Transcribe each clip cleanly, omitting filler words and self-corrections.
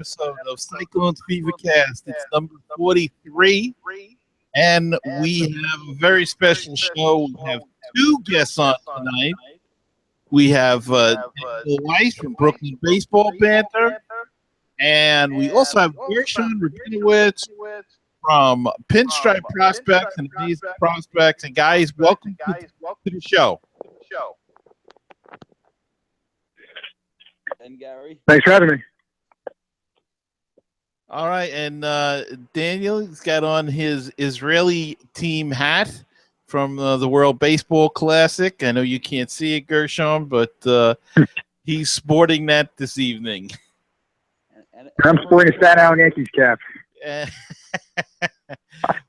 episode of Cyclones FeverCast. It's number 43, and we have a very special show. We have two guests on tonight. We have Weiss from Brooklyn Baseball Banter, and we also have Gershon Rabinowitz from Pinstripe Prospects and Amazing Prospects. And guys, welcome to the show. And Gary. Thanks for having me. All right, and Daniel's got on his Israeli team hat from the World Baseball Classic. I know you can't see it, Gershon, but he's sporting that this evening. And I'm sporting a Staten Island Yankees cap.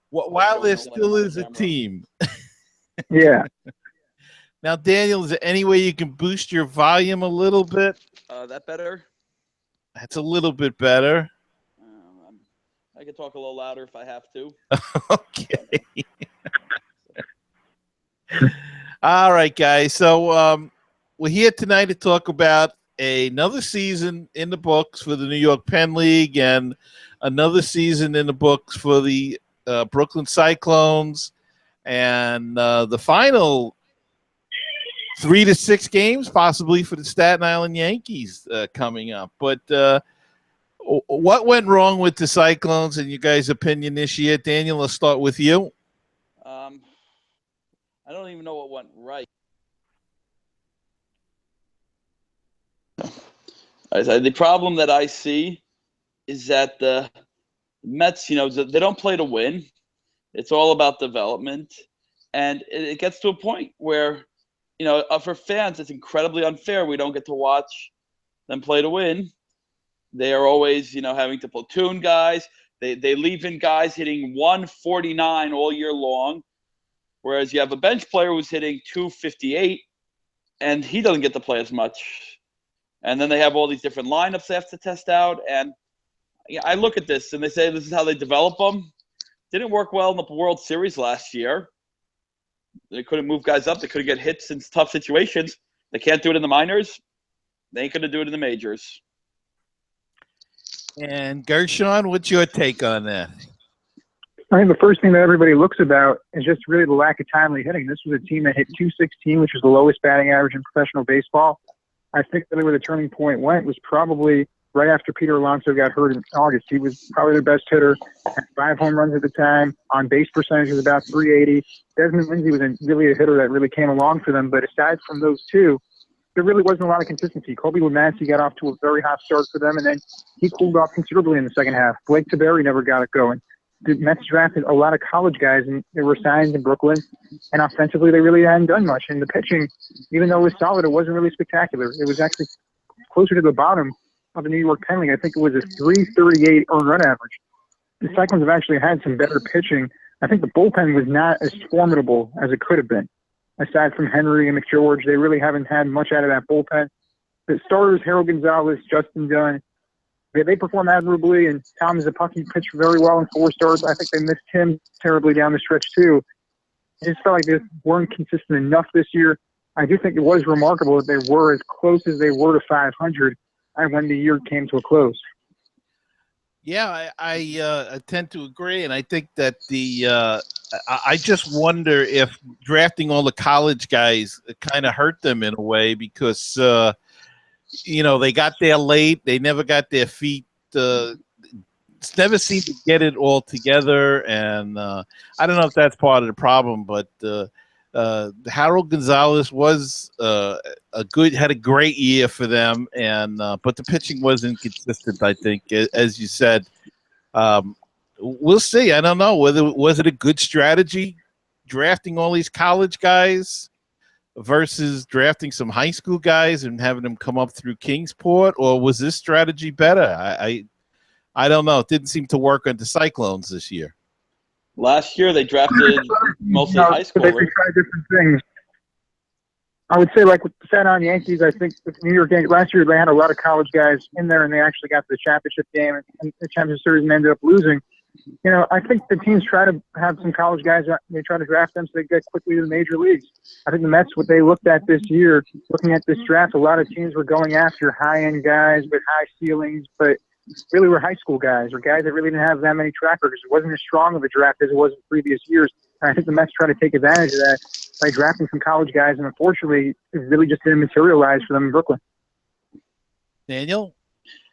While there still is a team. Yeah. Now, Daniel, is there any way you can boost your volume a little bit? That better? That's a little bit better. I can talk a little louder if I have to. Okay. All right, guys. So we're here tonight to talk about another season in the books for the New York Penn League and another season in the books for the Brooklyn Cyclones, and the final 3 to 6 games possibly for the Staten Island Yankees coming up. But what went wrong with the Cyclones in your guys' opinion this year? Daniel, let's start with you. I don't even know what went right. The problem that I see is that the Mets, they don't play to win. It's all about development. And it gets to a point where, for fans, it's incredibly unfair. We don't get to watch them play to win. They are always, having to platoon guys. They leave in guys hitting 149 all year long, whereas you have a bench player who's hitting 258, and he doesn't get to play as much. And then they have all these different lineups they have to test out. And I look at this, and they say this is how they develop them. Didn't work well in the World Series last year. They couldn't move guys up. They couldn't get hits in tough situations. They can't do it in the minors. They ain't going to do it in the majors. And Gershon, what's your take on that? I think the first thing that everybody looks about is just really the lack of timely hitting. This was a team that hit 216, which was the lowest batting average in professional baseball. I think that where the turning point went was probably right after Peter Alonso got hurt in August. He was probably their best hitter, had 5 home runs at the time. On base percentage was about 380. Desmond Lindsay was really a hitter that really came along for them. But aside from those two, there really wasn't a lot of consistency. Colby Lamancy got off to a very hot start for them, and then he cooled off considerably in the second half. Blake Taberry never got it going. The Mets drafted a lot of college guys, and they were signed in Brooklyn, and offensively they really hadn't done much. And the pitching, even though it was solid, it wasn't really spectacular. It was actually closer to the bottom of the New York Penn League. I think it was a 338 earned run average. The Cyclones have actually had some better pitching. I think the bullpen was not as formidable as it could have been. Aside from Henry and McGeorge, they really haven't had much out of that bullpen. The starters, Harold Gonzalez, Justin Dunn, they perform admirably, and Tom Zapucki pitched very well in 4 starts. I think they missed him terribly down the stretch, too. It just felt like they weren't consistent enough this year. I do think it was remarkable that they were as close as they were to 500 when the year came to a close. Yeah, I tend to agree, and I think that I just wonder if drafting all the college guys kind of hurt them in a way because they got there late, they never got their feet, never seemed to get it all together, and I don't know if that's part of the problem, but Harold Gonzalez was had a great year for them, and but the pitching wasn't consistent. I think, as you said, we'll see. I don't know was it a good strategy drafting all these college guys versus drafting some high school guys and having them come up through Kingsport, or was this strategy better? I don't know. It didn't seem to work on the Cyclones this year. Last year, they drafted mostly high schoolers. They tried different things. I would say, like with the Staten Island Yankees, I think with the New York Yankees, last year they had a lot of college guys in there, and they actually got to the championship game and the championship series and ended up losing. I think the teams try to have some college guys. They try to draft them so they get quickly to the major leagues. I think the Mets, what they looked at this year, looking at this draft, a lot of teams were going after high-end guys with high ceilings, but really were high school guys or guys that really didn't have that many track records. It wasn't as strong of a draft as it was in previous years. And I think the Mets try to take advantage of that by drafting some college guys, and unfortunately, it really just didn't materialize for them in Brooklyn. Daniel?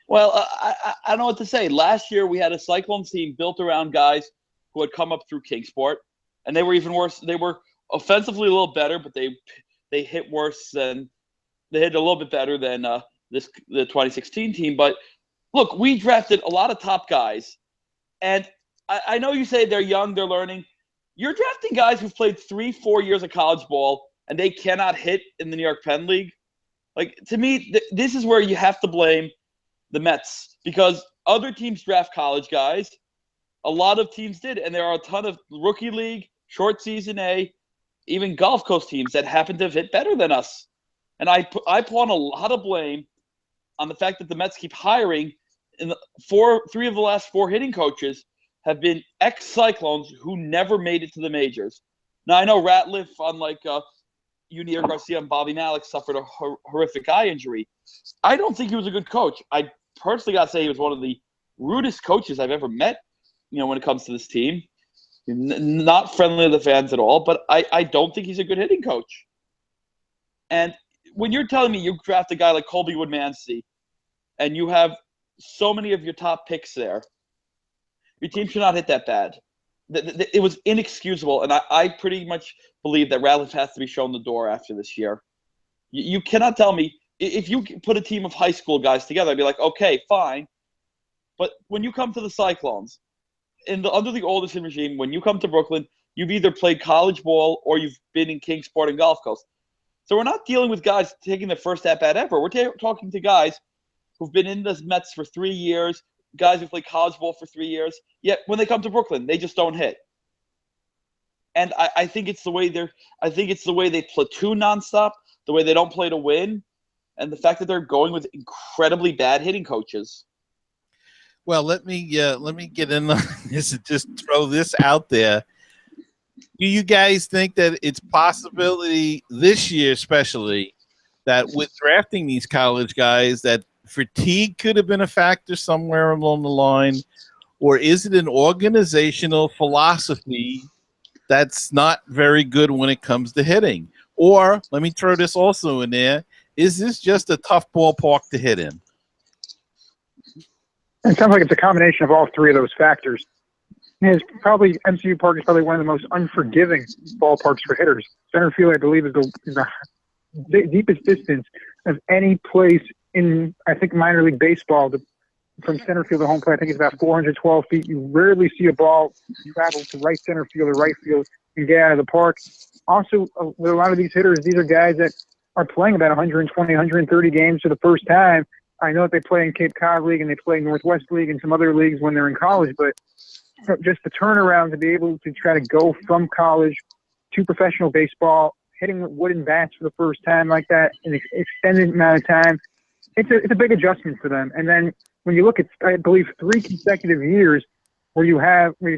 Well, I don't know what to say. Last year, we had a Cyclones team built around guys who had come up through Kingsport, and they were even worse. They were offensively a little better, but they hit worse than they hit a little bit better than the 2016 team. But look, we drafted a lot of top guys, and I know you say they're young, they're learning. You're drafting guys who've played 3-4 years of college ball, and they cannot hit in the New York Penn League. Like, to me, this is where you have to blame the Mets, because other teams draft college guys. A lot of teams did, and there are a ton of rookie league, short season A, even Gulf Coast teams that happen to have hit better than us. And I pawn a lot of blame on the fact that the Mets keep hiring. Three of the last 4 hitting coaches have been ex-Cyclones who never made it to the majors. Now, I know Ratliff, unlike Yunier Garcia and Bobby Malik, suffered a horrific eye injury. I don't think he was a good coach. I personally got to say he was one of the rudest coaches I've ever met, when it comes to this team. Not friendly to the fans at all, but I don't think he's a good hitting coach. And when you're telling me you draft a guy like Colby Woodmansey and you have so many of your top picks there, your team should not hit that bad. It was inexcusable, and I pretty much believe that Ratliff has to be shown the door after this year. You cannot tell me – if you put a team of high school guys together, I'd be like, okay, fine. But when you come to the Cyclones, under the Alderson regime, when you come to Brooklyn, you've either played college ball or you've been in Kingsport and Gulf Coast. So we're not dealing with guys taking their first at-bat ever. We're talking to guys who've been in the Mets for 3 years, guys who play college ball for 3 years. Yet when they come to Brooklyn, they just don't hit. And I think it's the way they platoon nonstop, the way they don't play to win, and the fact that they're going with incredibly bad hitting coaches. Well, let me get in on this and just throw this out there. Do you guys think that it's possibility this year, especially, that with drafting these college guys, that fatigue could have been a factor somewhere along the line, or is it an organizational philosophy that's not very good when it comes to hitting? Or let me throw this also in there: is this just a tough ballpark to hit in? It sounds like it's a combination of all 3 of those factors. MCU Park is probably one of the most unforgiving ballparks for hitters. Center field, I believe, is the deepest distance of any place in, I think, minor league baseball. From center field to home plate, I think it's about 412 feet. You rarely see a ball travel to right center field or right field and get out of the park. Also, with a lot of these hitters, these are guys that are playing about 120, 130 games for the first time. I know that they play in Cape Cod League and they play Northwest League and some other leagues when they're in college, but just the turnaround to be able to try to go from college to professional baseball, hitting with wooden bats for the first time like that in an extended amount of time, it's a big adjustment for them. And then when you look at, I believe, 3 consecutive years where you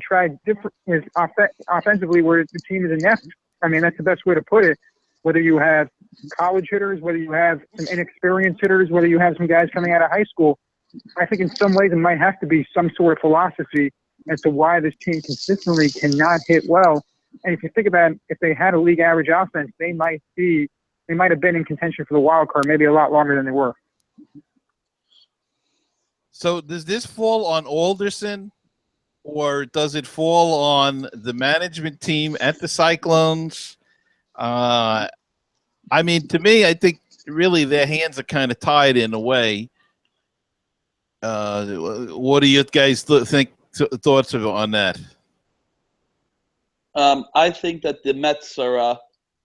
tried different offensively, where the team is inept. I mean, that's the best way to put it. Whether you have college hitters, whether you have some inexperienced hitters, whether you have some guys coming out of high school, I think in some ways it might have to be some sort of philosophy as to why this team consistently cannot hit well. And if you think about it, if they had a league average offense, they might have been in contention for the wild card maybe a lot longer than they were. So does this fall on Alderson, or does it fall on the management team at the Cyclones? I mean, to me, I think really their hands are kind of tied in a way. What do you guys think? Thoughts on that? I think that the Mets are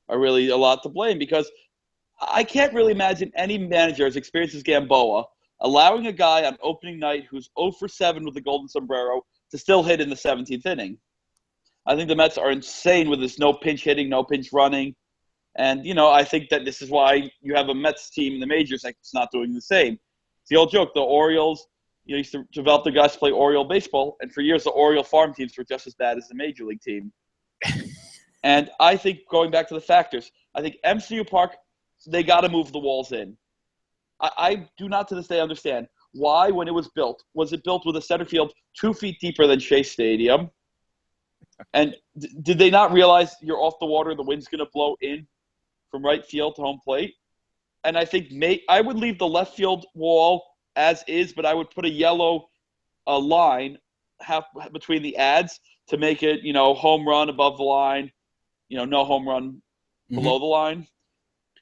really a lot to blame, because I can't really imagine any manager as experienced as Gamboa allowing a guy on opening night who's 0 for 7 with the golden sombrero to still hit in the 17th inning. I think the Mets are insane with this no pinch hitting, no pinch running. And, I think that this is why you have a Mets team in the majors that's not doing the same. It's the old joke. The Orioles, used to develop the guys to play Oriole baseball, and for years the Oriole farm teams were just as bad as the major league team. And I think, going back to the factors, I think MCU Park, they got to move the walls in. I do not to this day understand why, when it was built, was it built with a center field 2 feet deeper than Shea Stadium? And did they not realize you're off the water, the wind's going to blow in from right field to home plate? And I think I would leave the left field wall as is, but I would put a yellow line half between the ads to make it, home run above the line, no home run below the line.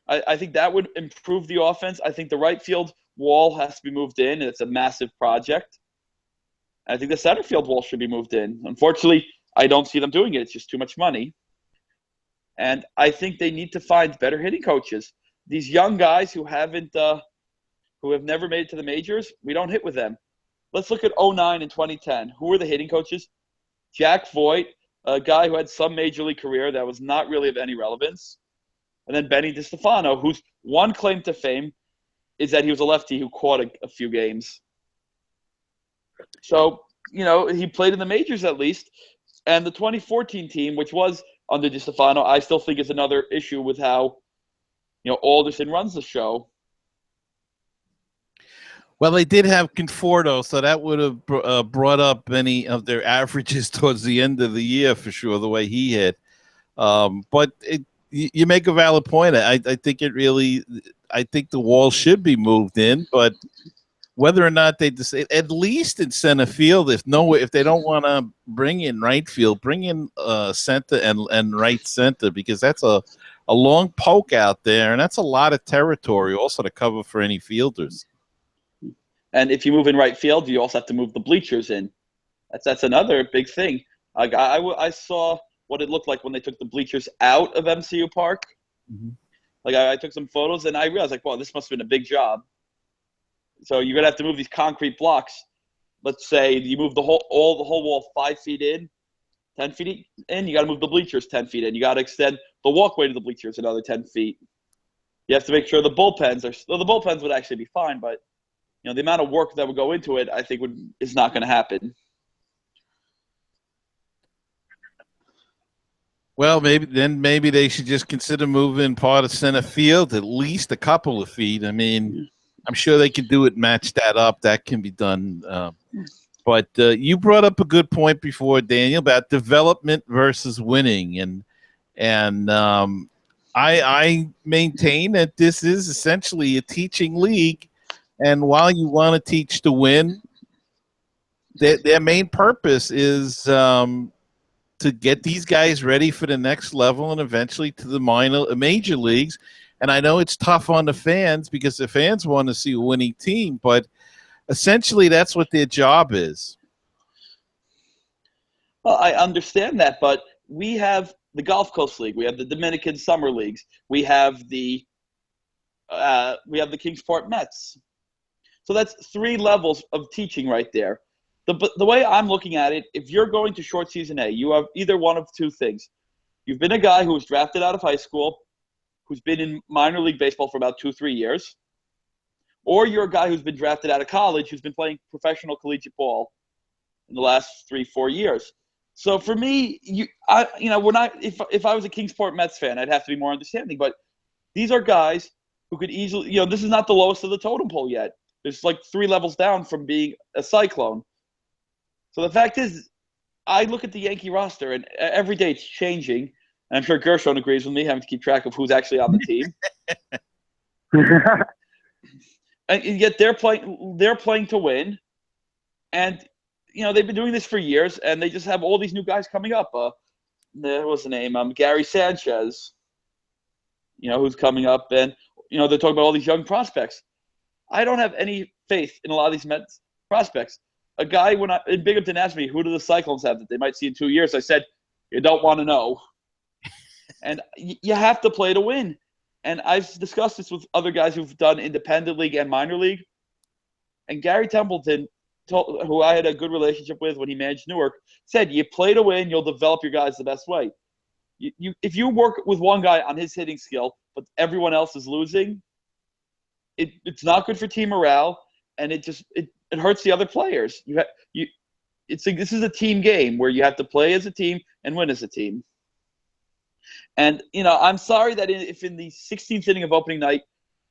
I think that would improve the offense. I think the right field wall has to be moved in, and it's a massive project. I think the center field wall should be moved in. Unfortunately, I don't see them doing it. It's just too much money. And I think they need to find better hitting coaches. These young guys who have never made it to the majors, we don't hit with them. Let's look at 2009 and 2010. Who were the hitting coaches? Jack Voigt, a guy who had some major league career that was not really of any relevance. And then Benny DiStefano, whose one claim to fame is that he was a lefty who caught a few games. So, he played in the majors at least. And the 2014 team, which was under DiStefano, I still think is another issue with how, Alderson runs the show. Well, they did have Conforto, so that would have brought up any of their averages towards the end of the year for sure, the way he hit. But you make a valid point. I think I think the wall should be moved in, but whether or not they decide, at least in center field, if they don't want to bring in right field, bring in center and right center, because that's a long poke out there, and that's a lot of territory also to cover for any fielders. And if you move in right field, you also have to move the bleachers in. That's another big thing. I saw what it looked like when they took the bleachers out of MCU Park. Mm-hmm. I took some photos, and I realized, wow, this must have been a big job. So you're going to have to move these concrete blocks. Let's say you move the whole wall 5 feet in, 10 feet in. You got to move the bleachers 10 feet in. You got to extend the walkway to the bleachers another 10 feet. You have to make sure the bullpens the bullpens would actually be fine, but the amount of work that would go into it, I think is not going to happen. Well, maybe they should just consider moving part of center field at least a couple of feet. I mean, I'm sure they could do it, match that up. That can be done. But you brought up a good point before, Daniel, about development versus winning, and I maintain that this is essentially a teaching league. And while you want to teach to win, their main purpose is to get these guys ready for the next level and eventually to the major leagues. And I know it's tough on the fans because the fans want to see a winning team, but essentially that's what their job is. Well, I understand that, but we have the Gulf Coast League, we have the Dominican Summer Leagues, we have the Kingsport Mets. So that's 3 levels of teaching right there. The way I'm looking at it, if you're going to short season A, you have either one of 2 things. You've been a guy who was drafted out of high school, who's been in minor league baseball for about 2-3 years, or you're a guy who's been drafted out of college, who's been playing professional collegiate ball in the last 3-4 years. So for me, we're not. If I was a Kingsport Mets fan, I'd have to be more understanding. But these are guys who could easily, this is not the lowest of the totem pole yet. There's 3 levels down from being a Cyclone. So the fact is, I look at the Yankee roster, and every day it's changing. And I'm sure Gershon agrees with me, having to keep track of who's actually on the team. And yet they're playing to win. And, they've been doing this for years, and they just have all these new guys coming up. What's the name? Gary Sanchez, who's coming up. And, they're talking about all these young prospects. I don't have any faith in a lot of these Mets prospects. A guy, in Big Upton asked me, who do the Cyclones have that they might see in 2 years? I said, you don't want to know. And you have to play to win. And I've discussed this with other guys who've done independent league and minor league. And Gary Templeton, who I had a good relationship with when he managed Newark, said, you play to win, you'll develop your guys the best way. If you work with one guy on his hitting skill, but everyone else is losing, it's not good for team morale, and it hurts the other players. This is a team game where you have to play as a team and win as a team. And I'm sorry that if in the 16th inning of opening night,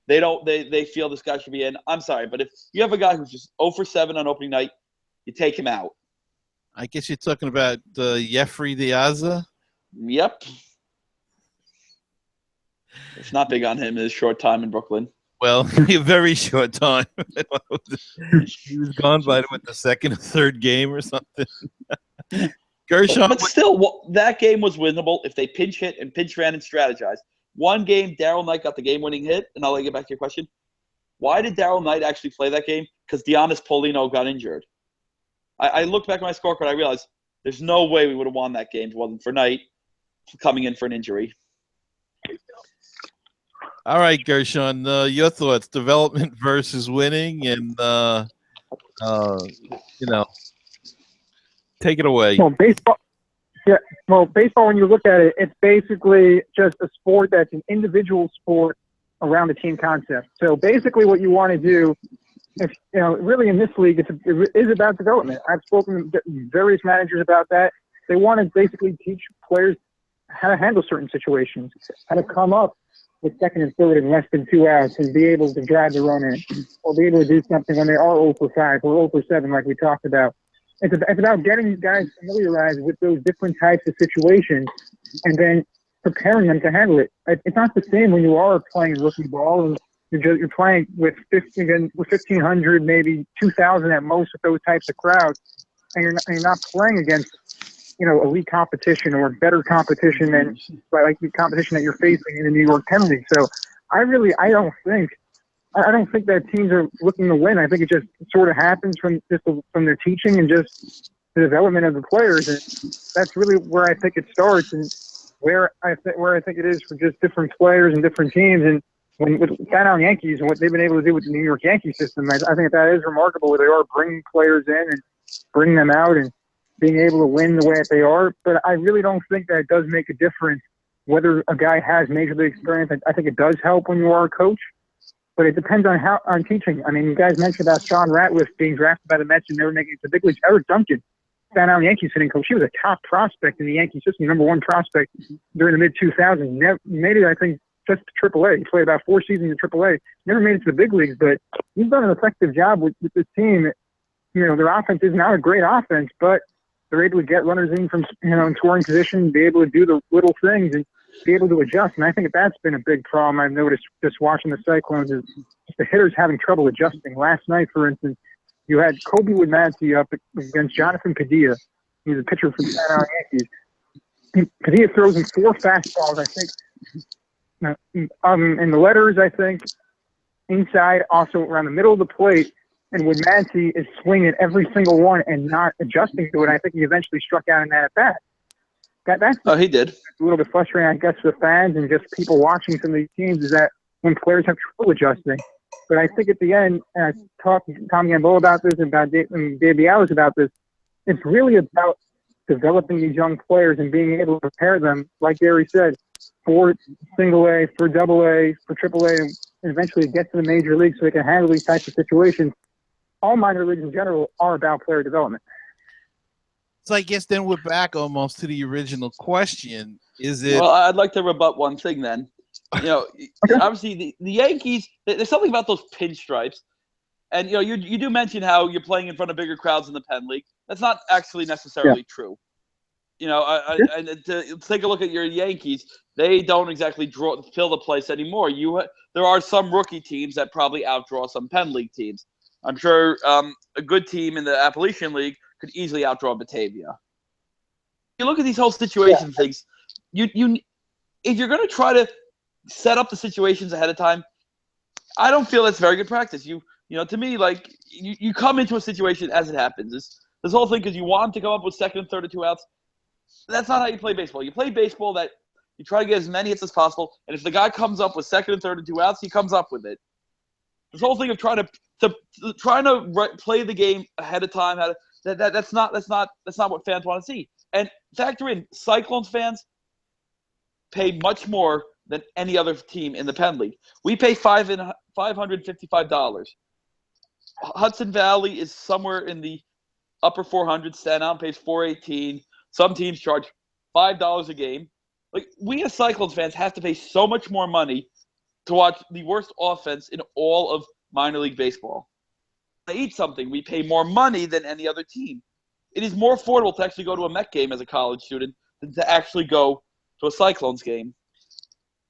They feel this guy should be in. I'm sorry, but if you have a guy who's just 0 for 7 on opening night, you take him out. I guess you're talking about Jeffrey Diazza. Yep. It's not big on him in his short time in Brooklyn. Well, a very short time. He was gone by the second or third game or something. Gershon, but still, that game was winnable if they pinch hit and pinch ran and strategized. One game, Daryl Knight got the game-winning hit, and I'll let you get back to your question. Why did Daryl Knight actually play that game? Because Giannis Polino got injured. I looked back at my scorecard. I realized there's no way we would have won that game if it wasn't for Knight coming in for an injury. All right, Gershon, your thoughts, development versus winning, and, take it away. Well, baseball, when you look at it, it's basically just a sport that's an individual sport around a team concept. So basically what you want to do, really in this league, it is about development. I've spoken to various managers about that. They want to basically teach players how to handle certain situations, how to come up with second and third in less than 2 outs and be able to drive the run in, or be able to do something when they are 0 for 5 or 0 for 7 like we talked about. It's about getting these guys familiarized with those different types of situations and then preparing them to handle it. It's not the same when you are playing rookie ball and you're playing with 1,500, maybe 2,000 at most with those types of crowds, and you're not playing against elite competition or better competition than like the competition that you're facing in the New York Penn League. So I don't think that teams are looking to win. I think it just sort of happens from their teaching and just the development of the players, and that's really where I think it starts and where I think it is for just different players and different teams. And with Staten Yankees and what they've been able to do with the New York Yankee system, I think that is remarkable. Where they are bringing players in and bringing them out and being able to win the way that they are. But I really don't think that it does make a difference whether a guy has major league experience. I think it does help when you are a coach, but it depends on teaching. I mean, you guys mentioned about Sean Ratliff being drafted by the Mets and never making it to the big leagues. Eric Duncan, Staten Yankees hitting coach, he was a top prospect in the Yankee system, number 1 prospect during the mid-2000s. Never made it, I think, just to AAA. He played about 4 seasons in AAA. Never made it to the big leagues, but he's done an effective job with this team. Their offense is not a great offense, but they're able to get runners in from in scoring position, be able to do the little things and be able to adjust. And I think that's been a big problem I've noticed just watching the Cyclones is just the hitters having trouble adjusting. Last night, for instance, you had Kobe Woodmansey up against Jonathan Padilla. He's a pitcher for the Staten Yankees. Padilla throws him 4 fastballs, I think. In the letters, I think, inside, also around the middle of the plate. And Woodmansey is swinging every single one and not adjusting to it. I think he eventually struck out in that at bat. He did. It's a little bit frustrating, I guess, for the fans and just people watching some of these teams is that when players have trouble adjusting. But I think at the end, and I talked to Tom Gamboa about this and about Dave Bialis about this, it's really about developing these young players and being able to prepare them, like Gary said, for single A, for double A, for triple A, and eventually get to the major league so they can handle these types of situations. All minor leagues in general are about player development. So I guess then we're back almost to the original question. Is it? Well, I'd like to rebut one thing then. Obviously the Yankees, there's something about those pinstripes. And, you do mention how you're playing in front of bigger crowds in the Penn League. That's not actually necessarily true. And to take a look at your Yankees, they don't exactly fill the place anymore. There are some rookie teams that probably outdraw some Penn League teams. I'm sure a good team in the Appalachian League could easily outdraw Batavia. You look at these whole situation things. If you're going to try to set up the situations ahead of time, I don't feel that's very good practice. To me, like you come into a situation as it happens. This whole thing because you want to come up with second and third or 2 outs. That's not how you play baseball. You play baseball that you try to get as many hits as possible, and if the guy comes up with second and third and 2 outs, he comes up with it. This whole thing of trying to play the game ahead of time, that's not what fans want to see. And factor in, Cyclones fans pay much more than any other team in the Penn League. We pay $555. Hudson Valley is somewhere in the upper 400s. Staten Island pays $418. Some teams charge $5 a game. Like we as Cyclones fans have to pay so much more money to watch the worst offense in all of minor league baseball. To eat something, we pay more money than any other team. It is more affordable to actually go to a Met game as a college student than to actually go to a Cyclones game.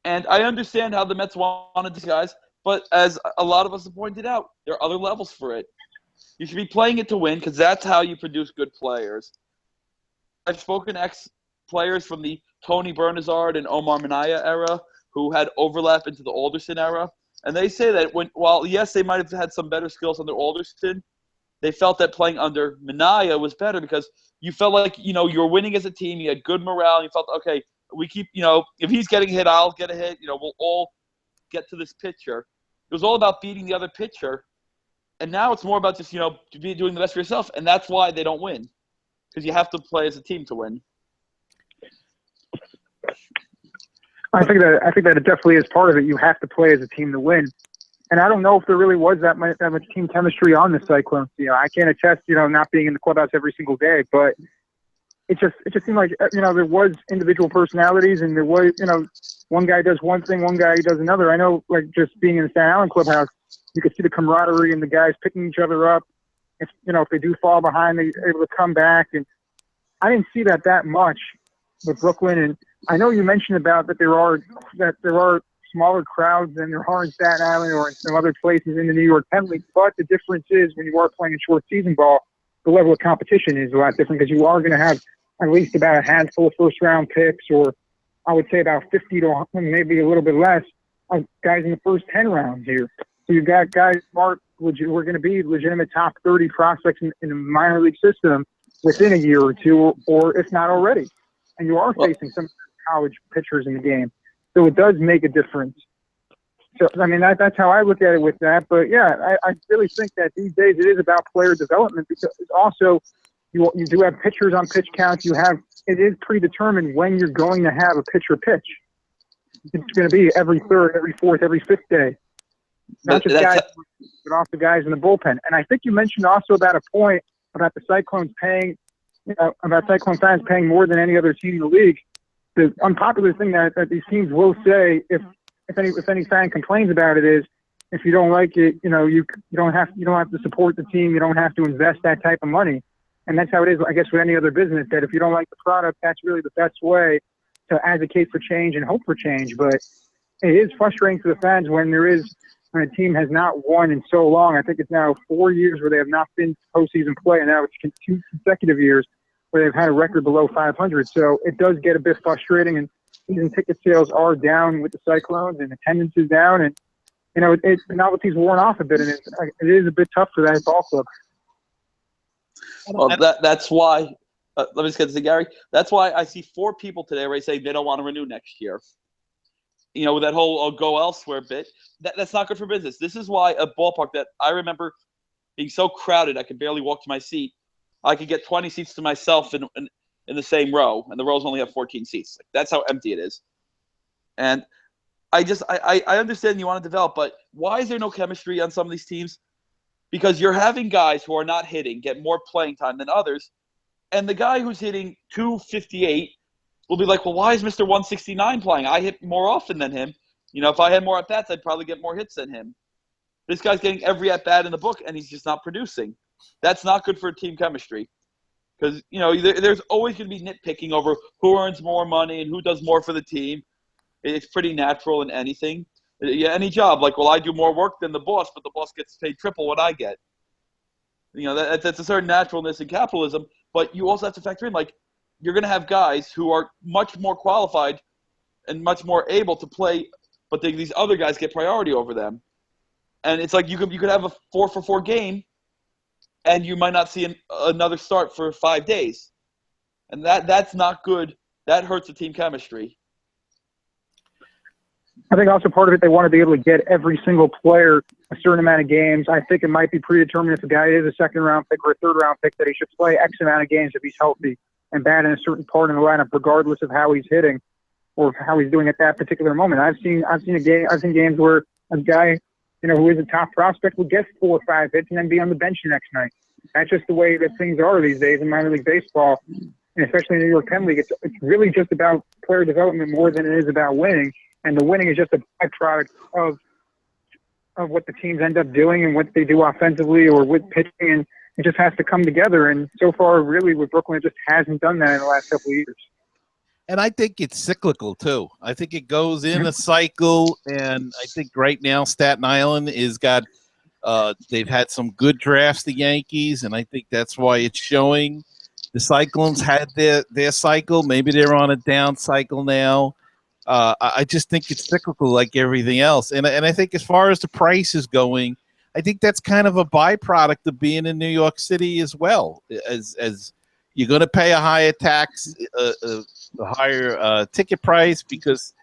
And I understand how the Mets wanted these guys, but as a lot of us have pointed out, there are other levels for it. You should be playing it to win because that's how you produce good players. I've spoken to ex-players from the Tony Bernazard and Omar Minaya era who had overlap into the Alderson era, and they say that while yes, they might have had some better skills under Alderson, they felt that playing under Minaya was better because you felt like, you were winning as a team, you had good morale, and you felt, okay, we keep, if he's getting hit, I'll get a hit, we'll all get to this pitcher. It was all about beating the other pitcher, and now it's more about just, doing the best for yourself, and that's why they don't win, because you have to play as a team to win. I think that it definitely is part of it. You have to play as a team to win. And I don't know if there really was that much team chemistry on the Cyclones. I can't attest, not being in the clubhouse every single day, but it just seemed like, there was individual personalities, and there was, one guy does one thing, one guy does another. I know, like, just being in the Staten Island clubhouse, you could see the camaraderie and the guys picking each other up. If they do fall behind, they're able to come back. And I didn't see that much with Brooklyn. And I know you mentioned about that there are smaller crowds than there are in Staten Island or in some other places in the New York Penn League, but the difference is when you are playing short season ball, the level of competition is a lot different because you are going to have at least about a handful of first-round picks, or I would say about 50 to maybe a little bit less of guys in the first 10 rounds here. So you've got guys who are going to be legitimate top 30 prospects in the minor league system within a year or two, or if not already. And you are facing some college pitchers in the game. So it does make a difference. So, I mean, that's how I look at it with that. But, yeah, I really think that these days it is about player development because also you do have pitchers on pitch counts. It is predetermined when you're going to have a pitcher pitch. It's going to be every third, every fourth, every fifth day. Not just guys, but also guys in the bullpen. And I think you mentioned also about a point about the Cyclones paying, about Cyclone fans paying more than any other team in the league. The unpopular thing that these teams will say, if any fan complains about it, is if you don't like it, you don't have to support the team. You don't have to invest that type of money. And that's how it is, I guess, with any other business. That if you don't like the product, that's really the best way to advocate for change and hope for change. But it is frustrating for the fans when a team has not won in so long. I think it's now 4 years where they have not been postseason play, and now it's 2 consecutive years where they've had a record below 500. So it does get a bit frustrating, and season ticket sales are down with the Cyclones, and attendance is down, and the novelty's worn off a bit, and it is a bit tough for that ball club. Well, that's why. Let me just get this to Gary. That's why I see 4 people today already saying they don't want to renew next year. With that whole go elsewhere bit, that's not good for business. This is why a ballpark that I remember being so crowded I could barely walk to my seat. I could get 20 seats to myself in the same row, and the rows only have 14 seats. That's how empty it is. And I understand you want to develop, but why is there no chemistry on some of these teams? Because you're having guys who are not hitting get more playing time than others, and the guy who's hitting 258 will be like, well, why is Mr. 169 playing? I hit more often than him. If I had more at-bats, I'd probably get more hits than him. This guy's getting every at-bat in the book, and he's just not producing. That's not good for team chemistry because, there's always going to be nitpicking over who earns more money and who does more for the team. It's pretty natural in anything. Any job, like, well, I do more work than the boss, but the boss gets paid triple what I get. That's a certain naturalness in capitalism, but you also have to factor in, like, you're going to have guys who are much more qualified and much more able to play, but these other guys get priority over them. And it's like you could have a 4-for-4 game, and you might not see another start for 5 days. And that's not good. That hurts the team chemistry. I think also part of it, they want to be able to get every single player a certain amount of games. I think it might be predetermined if a guy is a second-round pick or a third-round pick that he should play X amount of games if he's healthy and bat in a certain part in the lineup, regardless of how he's hitting or how he's doing at that particular moment. I've seen games where a guy, who is a top prospect will get 4 or 5 hits and then be on the bench the next night. That's just the way that things are these days in minor league baseball. and especially in the New York Penn League, it's really just about player development more than it is about winning. And the winning is just a byproduct of what the teams end up doing and what they do offensively or with pitching, and it just has to come together. And so far, really, with Brooklyn, it just hasn't done that in the last couple of years. And I think it's cyclical too. I think it goes in a cycle, and I think right now Staten Island is got. They've had some good drafts, the Yankees, and I think that's why it's showing. The Cyclones had their cycle. Maybe they're on a down cycle now. I just think it's cyclical like everything else. And I think as far as the price is going, I think that's kind of a byproduct of being in New York City as well. As you're going to pay a higher tax, a higher ticket price because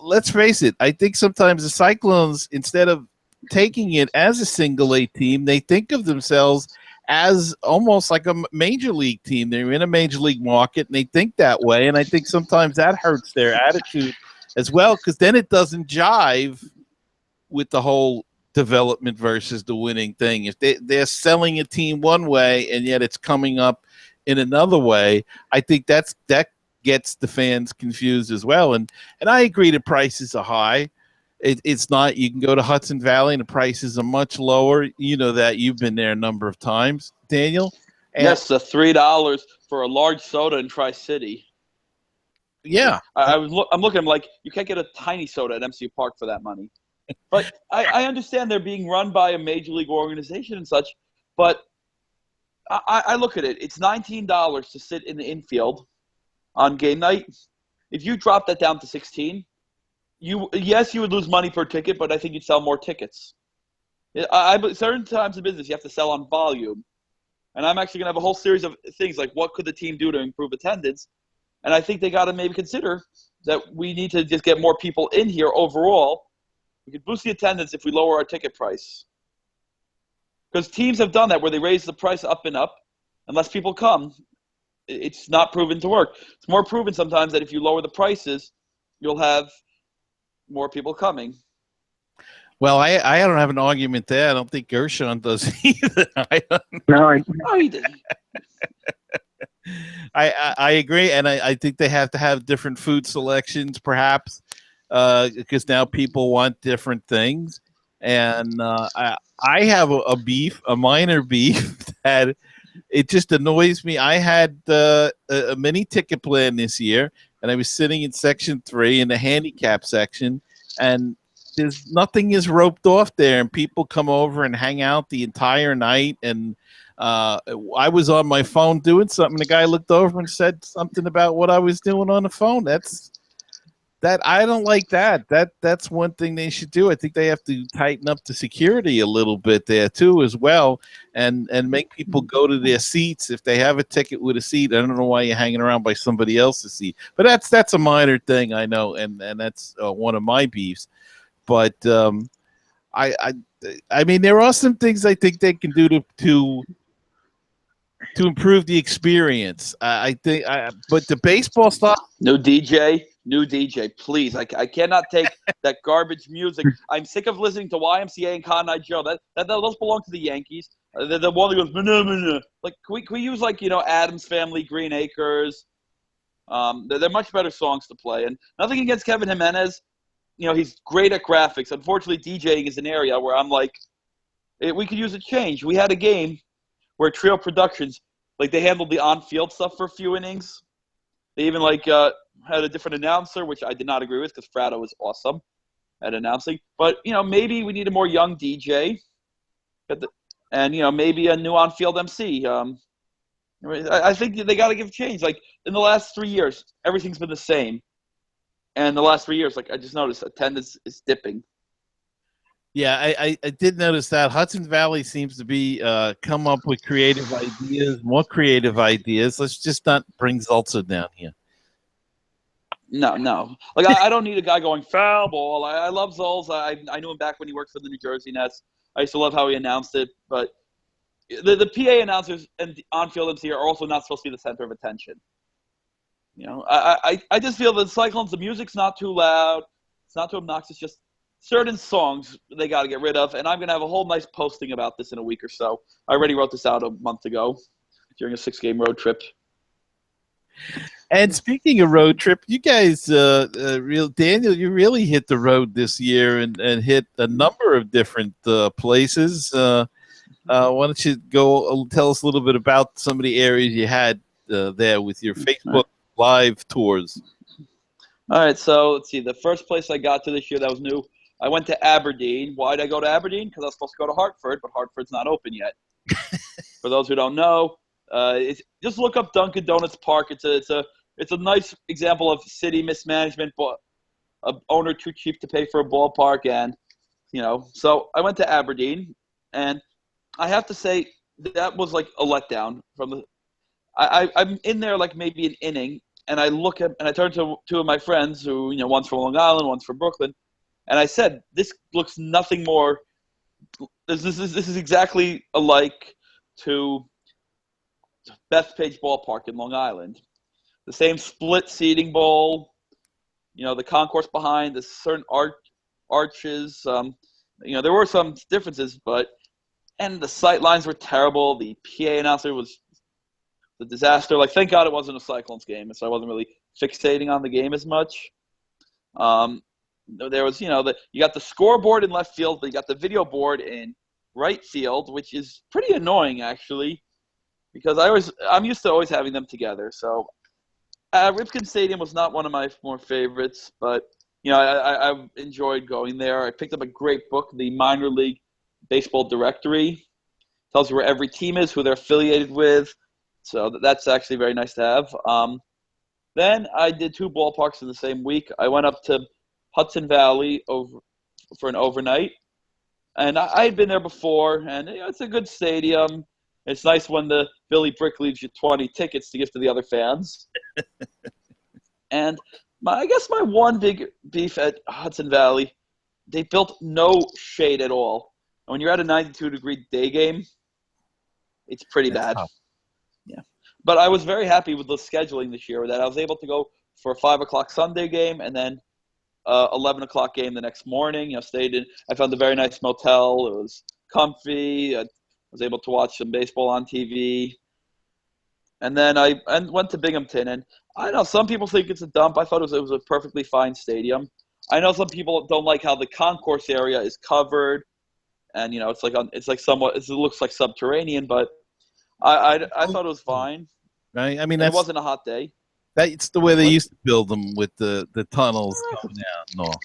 let's face it, I think sometimes the Cyclones, instead of taking it as a single A team, they think of themselves as almost like a major league team. They're in a major league market and they think that way. And I think sometimes that hurts their attitude as well, because then it doesn't jive with the whole development versus the winning thing. If they're selling a team one way and yet it's coming up in another way, I think that gets the fans confused as well. And I agree the prices are high. It's not. You can go to Hudson Valley and the prices are much lower. You know that. You've been there a number of times, Daniel. And yes, the $3 for a large soda in Tri-City. Yeah. I'm looking. I'm like, you can't get a tiny soda at MCU Park for that money. But I understand they're being run by a major league organization and such. But I look at it. It's $19 to sit in the infield on game night. If you drop that down to 16, you would lose money per ticket, but I think you'd sell more tickets. Certain times in business, you have to sell on volume. And I'm actually going to have a whole series of things like what could the team do to improve attendance. And I think they got to maybe consider that we need to just get more people in here overall. We could boost the attendance if we lower our ticket price. Because teams have done that where they raise the price up and up. Unless people come, it's not proven to work. It's more proven sometimes that if you lower the prices, you'll have more people coming. Well, I don't have an argument there. I don't think Gershon does either. No, he didn't. I agree, and I think they have to have different food selections, perhaps, because now people want different things. And I have a minor beef that it just annoys me. I had a mini ticket plan this year, and I was sitting in section 3 in the handicap section, and there's nothing is roped off there, and people come over and hang out the entire night. And I was on my phone doing something. The guy looked over and said something about what I was doing on the phone. I don't like that. That's one thing they should do. I think they have to tighten up the security a little bit there too, as well, and make people go to their seats if they have a ticket with a seat. I don't know why you're hanging around by somebody else's seat, but that's a minor thing, I know, and that's one of my beefs. But I mean, there are some things I think they can do to improve the experience. I think, but the baseball stuff. New DJ, please. I cannot take that garbage music. I'm sick of listening to YMCA and Cotton Eye Joe. That those belong to the Yankees. The one that goes, nah. Like, can we use, like, Addams Family, Green Acres? They're much better songs to play. And nothing against Kevin Jimenez. He's great at graphics. Unfortunately, DJing is an area where I'm like, we could use a change. We had a game where Trio Productions, like, they handled the on-field stuff for a few innings. They even, like, had a different announcer, which I did not agree with because Fratto was awesome at announcing. But, maybe we need a more young DJ and, maybe a new on-field MC. I think they got to give change. Like, in the last 3 years, everything's been the same. And the last 3 years, like, I just noticed attendance is dipping. Yeah, I did notice that. Hudson Valley seems to be come up with creative ideas, more creative ideas. Let's just not bring Zulza down here. No. Like, I don't need a guy going foul ball. I love Zulz. I knew him back when he worked for the New Jersey Nets. I used to love how he announced it. But the PA announcers and the on-field MC are also not supposed to be the center of attention. I just feel that Cyclones, the music's not too loud. It's not too obnoxious. Just certain songs they got to get rid of. And I'm going to have a whole nice posting about this in a week or so. I already wrote this out a month ago during a 6-game road trip. And speaking of road trip, you guys, Daniel, you really hit the road this year and hit a number of different places. Why don't you go tell us a little bit about some of the areas you had there with your Facebook Live tours? All right, so let's see. The first place I got to this year that was new, I went to Aberdeen. Why did I go to Aberdeen? Because I was supposed to go to Hartford, but Hartford's not open yet. For those who don't know, just look up Dunkin' Donuts Park. It's a nice example of city mismanagement, but a owner too cheap to pay for a ballpark, and so I went to Aberdeen, and I have to say that was like a letdown from the. I'm in there like maybe an inning, and I turn to two of my friends who one's from Long Island, one's from Brooklyn, and I said, "This looks nothing more. This is exactly alike to Bethpage Ballpark in Long Island. The same split seating bowl, the concourse behind, the certain arches. There were some differences, and the sight lines were terrible. The PA announcer was the disaster. Like, thank God it wasn't a Cyclones game, so I wasn't really fixating on the game as much. There was, you got the scoreboard in left field, but you got the video board in right field, which is pretty annoying actually, because I'm used to always having them together. So Ripken Stadium was not one of my more favorites, but I enjoyed going there. I picked up a great book, the Minor League Baseball Directory. Tells you where every team is, who they're affiliated with. So that's actually very nice to have. Then I did 2 ballparks in the same week. I went up to Hudson Valley for an overnight. And I had been there before, and it's a good stadium. It's nice when the Billy Brick leaves you 20 tickets to give to the other fans. And I guess my one big beef at Hudson Valley, they built no shade at all. And when you're at a 92-degree day game, it's pretty bad. Tough. Yeah. But I was very happy with the scheduling this year, that I was able to go for a 5 o'clock Sunday game and then 11 o'clock game the next morning. I found a very nice motel. It was comfy. I was able to watch some baseball on TV. And then I went to Binghamton. And I know some people think it's a dump. I thought it was a perfectly fine stadium. I know some people don't like how the concourse area is covered. And, it looks like subterranean, but I thought it was fine. Right? I mean, it wasn't a hot day. That's the way they used to build them, with the tunnels coming out and all.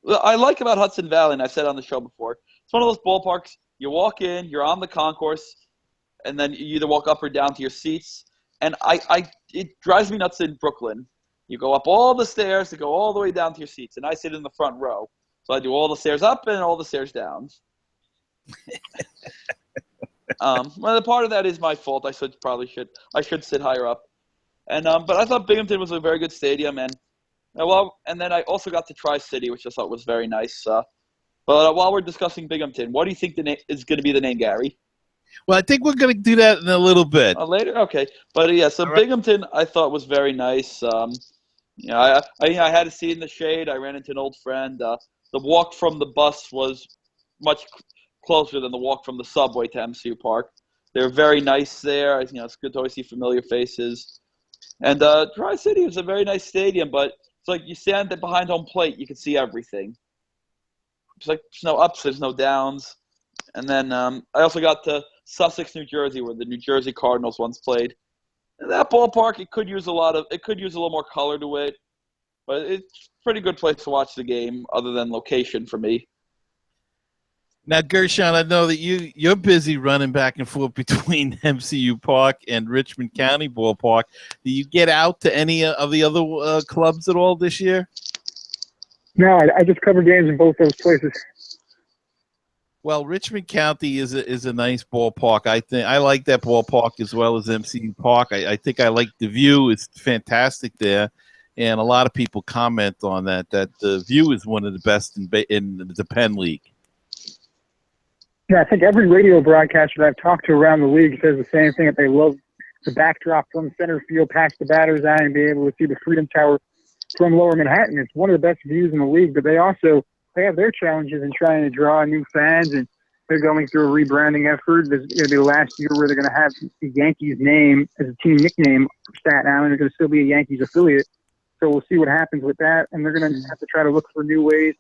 What I like about Hudson Valley, and I've said on the show before, it's one of those ballparks, you walk in, you're on the concourse, and then you either walk up or down to your seats. And it drives me nuts in Brooklyn. You go up all the stairs to go all the way down to your seats, and I sit in the front row. So I do all the stairs up and all the stairs down. Well, the part of that is my fault. I should sit higher up. And but I thought Binghamton was a very good stadium, and then I also got to Tri-City, which I thought was very nice. But while we're discussing Binghamton, what do you think the name is going to be? The name, Gary? Well, I think we're going to do that in a little bit. Later, okay. But yeah, so Binghamton I thought was very nice. I had a seat in the shade. I ran into an old friend. The walk from the bus was much closer than the walk from the subway to MCU Park. They're very nice there. It's good to always see familiar faces. And Tri-City was a very nice stadium, but it's like you stand there behind home plate, you can see everything. It's like there's no ups, there's no downs. And then I also got to Sussex, New Jersey, where the New Jersey Cardinals once played. And that ballpark, it could use a little more color to it, but it's a pretty good place to watch the game, other than location for me. Now, Gershon, I know that you're busy running back and forth between MCU Park and Richmond County Ballpark. Do you get out to any of the other clubs at all this year? No, I just cover games in both those places. Well, Richmond County is a nice ballpark. I like that ballpark as well as MCU Park. I think I like the view. It's fantastic there, and a lot of people comment on that the view is one of the best in the Penn League. Yeah, I think every radio broadcaster that I've talked to around the league says the same thing, that they love the backdrop from center field past the batter's eye and being able to see the Freedom Tower from Lower Manhattan. It's one of the best views in the league, but they have their challenges in trying to draw new fans and They're going through a rebranding effort. This is going to be the last year where they're going to have the Yankees name as a team nickname for Staten Island. They're going to still be a Yankees affiliate. So we'll see what happens with that. And they're going to have to try to look for new ways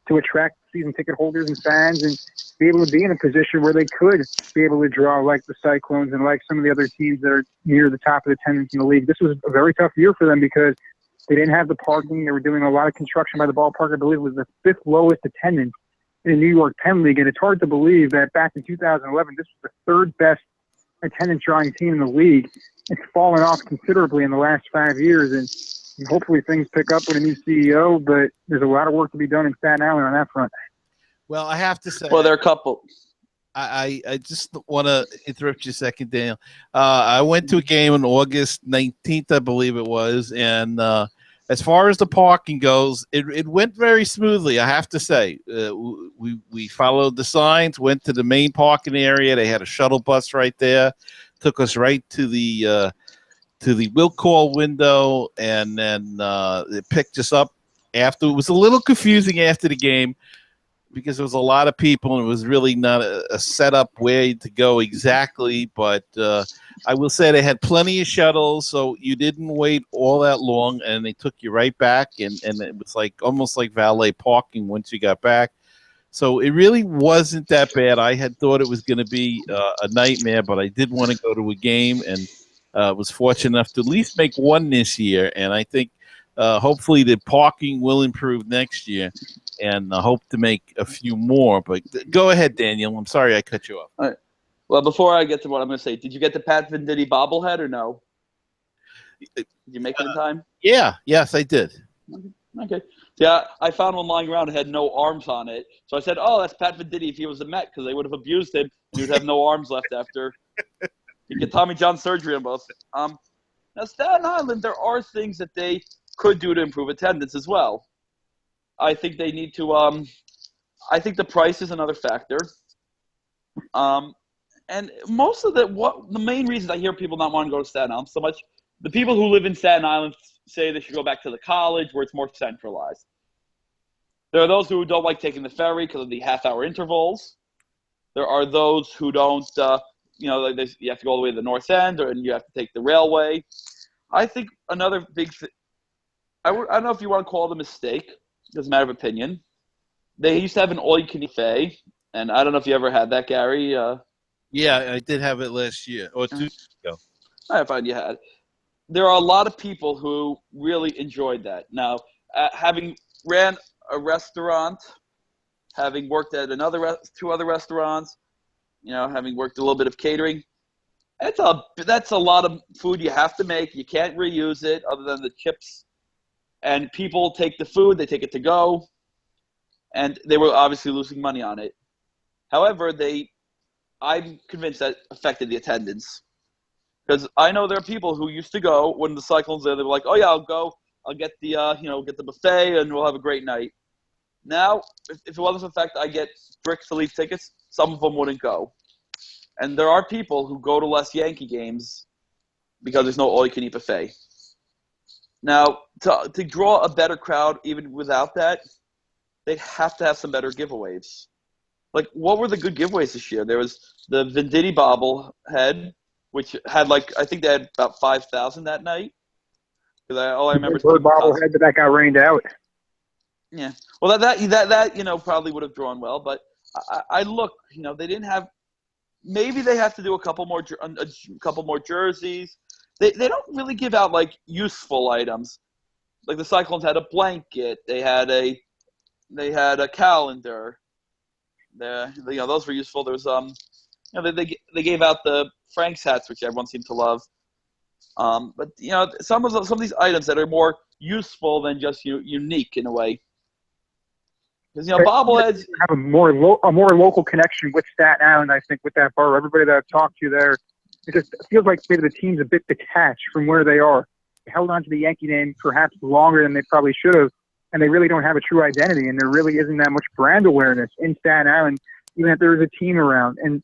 to attract season ticket holders and fans and be able to be in a position where they could be able to draw like the Cyclones and like some of the other teams that are near the top of the attendance in the league. This was a very tough year for them because they didn't have the parking. They were doing a lot of construction by the ballpark. I believe it was the 5th lowest attendance in the New York Penn League. And it's hard to believe that back in 2011, this was the 3rd best attendance drawing team in the league. It's fallen off considerably in the last 5 years. And hopefully things pick up with a new CEO, but there's a lot of work to be done in Staten Island on that front. Well, I have to say. Well, there are a couple. I just want to interrupt you a second, Daniel. I went to a game on August 19th, I believe it was, and as far as the parking goes, it went very smoothly, I have to say. We followed the signs, went to the main parking area. They had a shuttle bus right there, took us right to the will call window, and then it picked us up after. It was a little confusing after the game because there was a lot of people and it was really not a set-up way to go exactly. But I will say they had plenty of shuttles, so you didn't wait all that long, and they took you right back, and it was like almost like valet parking once you got back. So it really wasn't that bad. I had thought it was going to be a nightmare, but I did want to go to a game, and was fortunate enough to at least make one this year. And I think hopefully the parking will improve next year, and I hope to make a few more. But go ahead, Daniel. I'm sorry I cut you off. All right. Well, before I get to what I'm going to say, did you get the Pat Venditti bobblehead or no? Did you make it in time? Yeah. Yes, I did. Okay. Yeah, I found one lying around. It had no arms on it. So I said, oh, that's Pat Venditti if he was a Met, because they would have abused him. He would have no arms left after. You get Tommy John surgery on both. Now, Staten Island, there are things that they could do to improve attendance as well. I think they need to I think the price is another factor. And most of the main reasons I hear people not wanting to go to Staten Island so much, the people who live in Staten Island say they should go back to the college where it's more centralized. There are those who don't like taking the ferry because of the half-hour intervals. There are those who don't, you have to go all the way to the North End, and you have to take the railway. I think another big thing, I don't know if you want to call it a mistake. It doesn't matter of opinion. They used to have an all-you-can-eat buffet, and I don't know if you ever had that, Gary. Yeah, I did have it last year or 2 years ago. I find you had. There are a lot of people who really enjoyed that. Now, having ran a restaurant, having worked at 2 other restaurants, having worked a little bit of catering, that's a lot of food you have to make. You can't reuse it other than the chips. And people take the food, they take it to go, and they were obviously losing money on it. However, I'm convinced that affected the attendance. Because I know there are people who used to go when the Cyclones there. They were like, "Oh yeah, I'll go. I'll get the get the buffet, and we'll have a great night." Now, if it wasn't for the fact that I get bricks to leave tickets, some of them wouldn't go. And there are people who go to less Yankee games because there's no all-you-can-eat buffet. Now, to draw a better crowd, even without that, they'd have to have some better giveaways. Like, what were the good giveaways this year? There was the Venditti bobblehead, which had I think they had about 5,000 that night. Because all I remember is bobblehead, but that got rained out. Yeah, well, that probably would have drawn well, but I look, they didn't have. Maybe they have to do a couple more jerseys. They don't really give out useful items. Like the Cyclones had a blanket. They had a calendar. Those were useful. There was they gave out the Frank's hats, which everyone seemed to love. But some of these items that are more useful than just unique in a way. Because bobbleheads have a more local connection with Staten Island. I think with that borough, everybody that I've talked to there, it just feels like maybe the team's a bit detached from where they are. They held on to the Yankee name perhaps longer than they probably should have, and they really don't have a true identity. And there really isn't that much brand awareness in Staten Island, even if there is a team around. And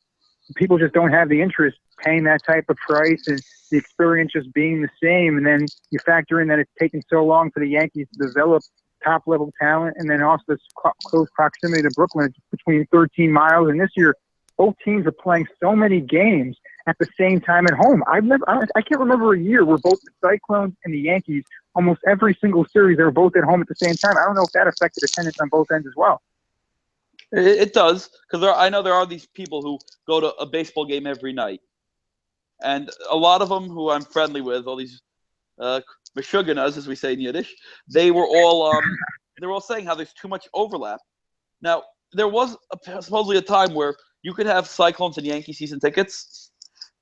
people just don't have the interest paying that type of price and the experience just being the same. And then you factor in that it's taken so long for the Yankees to develop top-level talent, and then also this close proximity to Brooklyn. It's between 13 miles, and this year both teams are playing so many games at the same time at home. I can't remember a year where both the Cyclones and the Yankees, almost every single series, they were both at home at the same time. I don't know if that affected attendance on both ends as well. It does, because I know there are these people who go to a baseball game every night. And a lot of them who I'm friendly with, all these meshuganas, as we say in Yiddish, they were all saying how there's too much overlap. Now, there was supposedly a time where you could have Cyclones and Yankee season tickets,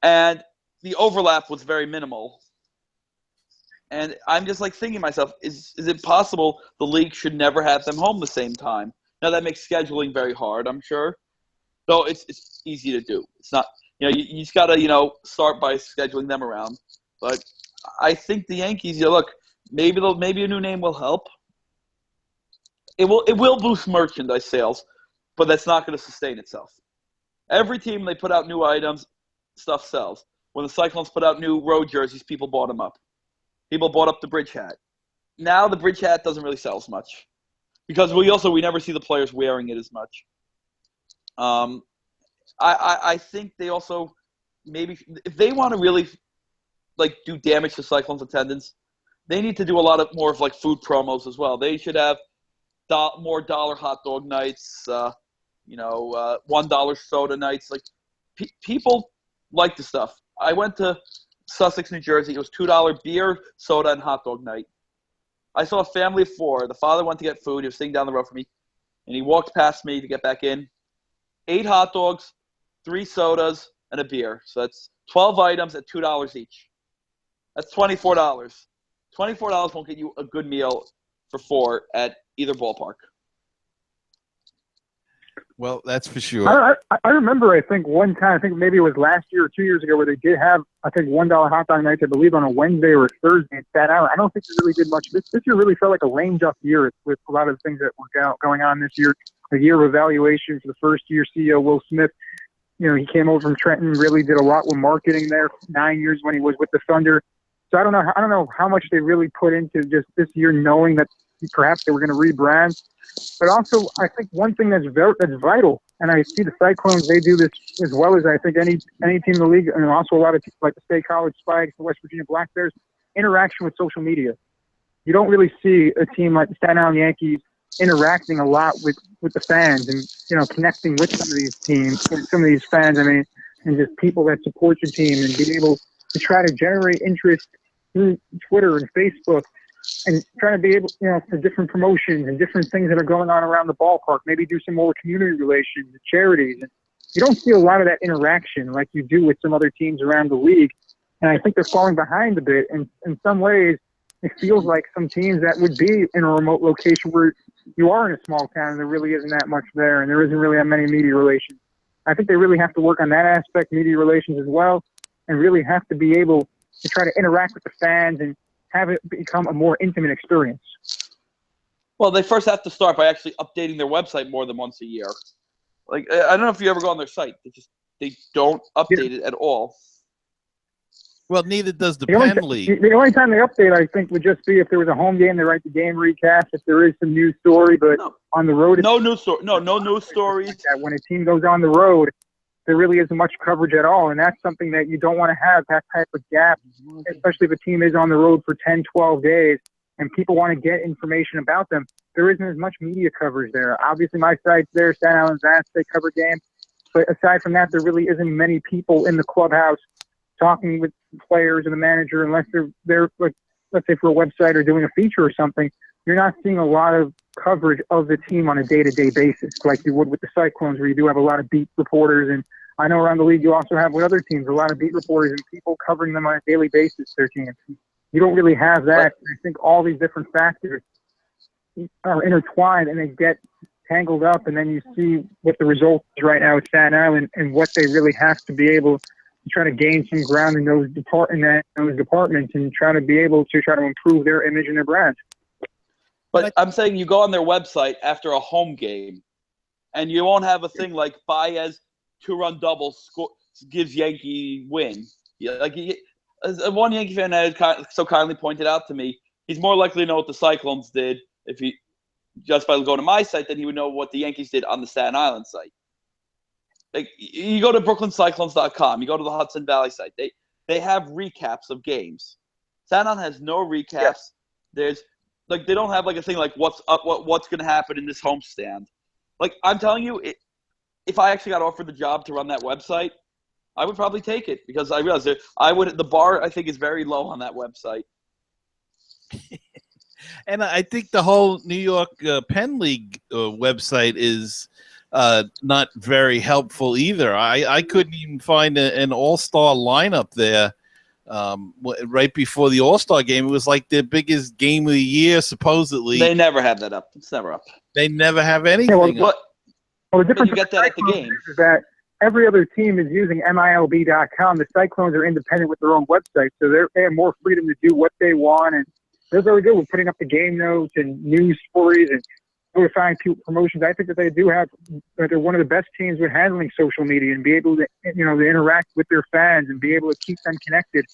and the overlap was very minimal. And I'm just like thinking to myself, is it possible the league should never have them home the same time? Now, that makes scheduling very hard, I'm sure. Though it's easy to do. It's not, you just got to, start by scheduling them around. But I think the Yankees, look, maybe a new name will help. It will boost merchandise sales, but that's not going to sustain itself. Every team, they put out new items, stuff sells. When the Cyclones put out new road jerseys, people bought them up. People bought up the bridge hat. Now the bridge hat doesn't really sell as much because we never see the players wearing it as much. I think they also maybe if they want to really do damage to Cyclones attendance, they need to do a lot of more of food promos as well. They should have more dollar hot dog nights, $1 soda nights. People like the stuff. I went to Sussex, New Jersey. It was $2 beer, soda, and hot dog night. I saw a family of 4. The father went to get food. He was sitting down the road from me, and he walked past me to get back in. 8 hot dogs, 3 sodas, and a beer. So that's 12 items at $2 each. That's $24. $24 won't get you a good meal for 4 at either ballpark. Well, that's for sure. I remember, I think one time, I think maybe it was last year or 2 years ago, where they did have, I think, $1 hot dog nights, I believe, on a Wednesday or a Thursday in Staten Island. I don't think they really did much. This year really felt like a lame duck year with a lot of the things that were going on this year. A year of evaluation for the first year CEO Will Smith. He came over from Trenton, really did a lot with marketing there. 9 years when he was with the Thunder. So I don't know how much they really put into just this year, knowing that perhaps they were going to rebrand. But also, I think one thing that's vital, and I see the Cyclones, they do this as well as I think any team in the league, and also a lot of teams like the State College Spikes, the West Virginia Black Bears, interaction with social media. You don't really see a team like the Staten Island Yankees interacting a lot with the fans and, connecting with some of these teams, some of these fans, and just people that support your team and being able to try to generate interest through Twitter and Facebook and trying to be able, for different promotions and different things that are going on around the ballpark, maybe do some more community relations and charities. And you don't see a lot of that interaction like you do with some other teams around the league. And I think they're falling behind a bit. And in some ways, it feels like some teams that would be in a remote location where you are in a small town and there really isn't that much there and there isn't really that many media relations. I think they really have to work on that aspect, media relations as well, and really have to be able to try to interact with the fans and have it become a more intimate experience. Well, they first have to start by actually updating their website more than once a year. I don't know if you ever go on their site. They don't update it at all. Well, neither does the Penn League. The only time they update, I think, would just be if there was a home game. They write the game recap. If there is some news story, but on the road, no news story. No news stories. Like that. When a team goes on the road, there really isn't much coverage at all, and that's something that you don't want to have, that type of gap, especially if a team is on the road for 10, 12 days, and people want to get information about them. There isn't as much media coverage there. Obviously, my site's there, Staten Island Vats, they cover games, but aside from that, there really isn't many people in the clubhouse talking with players and the manager unless they're like, let's say for a website or doing a feature or something. You're not seeing a lot of coverage of the team on a day-to-day basis like you would with the Cyclones, where you do have a lot of beat reporters. And I know around the league you also have with other teams a lot of beat reporters and people covering them on a daily basis, their teams. You don't really have that. I think all these different factors are intertwined and they get tangled up, and then you see what the result is right now at Staten Island and what they really have to be able to try to gain some ground in those departments and try to be able to try to improve their image and their brand. But I'm saying you go on their website after a home game, and you won't have a thing like Baez 2-run double gives Yankee win. As one Yankee fan had so kindly pointed out to me, he's more likely to know what the Cyclones did if he just by going to my site than he would know what the Yankees did on the Staten Island site. like you go to BrooklynCyclones.com, you go to the Hudson Valley site. They have recaps of games. Staten Island has no recaps. Yeah. There's like they don't have like a thing like what's up, what's going to happen in this homestand. Like I'm telling you, if I actually got offered the job to run that website, I would probably take it because I realize that the bar I think is very low on that website. And I think the whole New York Penn League website is not very helpful either. I couldn't even find an all-star lineup there right before the all-star game. It was like the biggest game of the year, supposedly. They never have that up. It's never up. They never have anything. Yeah, the difference you get that at the game. is that every other team is using MILB.com. The Cyclones are independent with their own website, so they have more freedom to do what they want, and they're very good with putting up the game notes and news stories and notifying people promotions. I think that they're one of the best teams with handling social media and be able to, to interact with their fans and be able to keep them connected.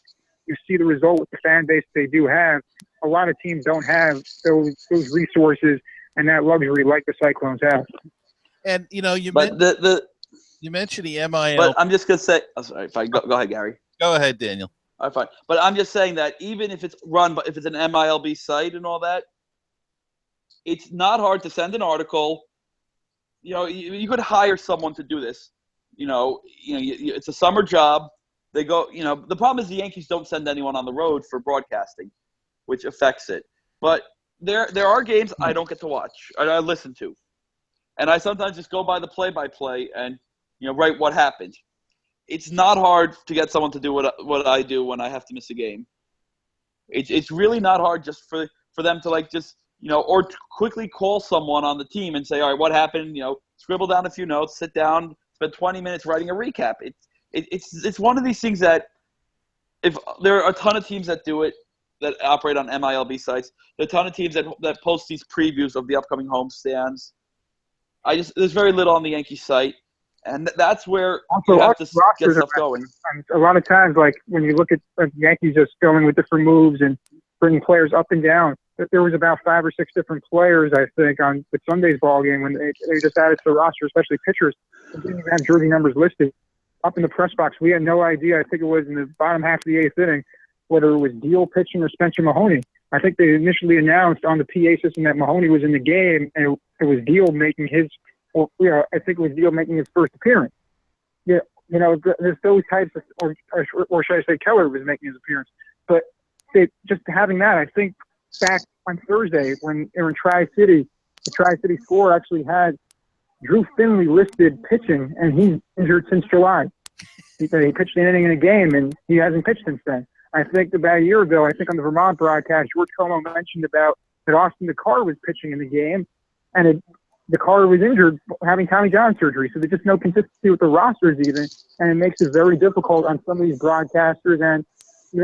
You see the result with the fan base they do have. A lot of teams don't have those resources and that luxury like the Cyclones have. And you mentioned the MIL. But I'm just gonna say, oh, sorry, fine. Go ahead, Gary. Go ahead, Daniel. All right, fine. But I'm just saying that even if it's run, but if it's an MILB site and all that, it's not hard to send an article. You could hire someone to do this. It's a summer job. They go. The problem is the Yankees don't send anyone on the road for broadcasting, which affects it. But there are games I don't get to watch. I listen to, and I sometimes just go by the play-by-play and write what happened. It's not hard to get someone to do what I do when I have to miss a game. It's really not hard just for them to or to quickly call someone on the team and say, all right, what happened? Scribble down a few notes, sit down, spend 20 minutes writing a recap. It's one of these things that if there are a ton of teams that do it, that operate on MILB sites, there are a ton of teams that post these previews of the upcoming homestands. There's very little on the Yankee site. And that's where also, you have to get stuff going. A lot of times, like when you look at the Yankees just going with different moves and bringing players up and down, there was about 5 or 6 different players, I think, on the Sunday's ball game when they just added to the roster, especially pitchers. They didn't even have jersey numbers listed. Up in the press box, we had no idea. I think it was in the bottom half of the 8th inning whether it was Deal pitching or Spencer Mahoney. I think they initially announced on the PA system that Mahoney was in the game, and it was Deal making his. I think it was Deal making his first appearance. Yeah, there's those types of, or should I say, Keller was making his appearance. But just having that, I think back on Thursday when they were in Tri-City, the Tri-City score actually had Drew Finley listed pitching, and he's injured since July. He pitched an inning in a game, and he hasn't pitched since then. I think about a year ago, on the Vermont broadcast, George Como mentioned about that Austin DeCar was pitching in the game, and DeCar was injured having Tommy John surgery. So there's just no consistency with the rosters even, and it makes it very difficult on some of these broadcasters and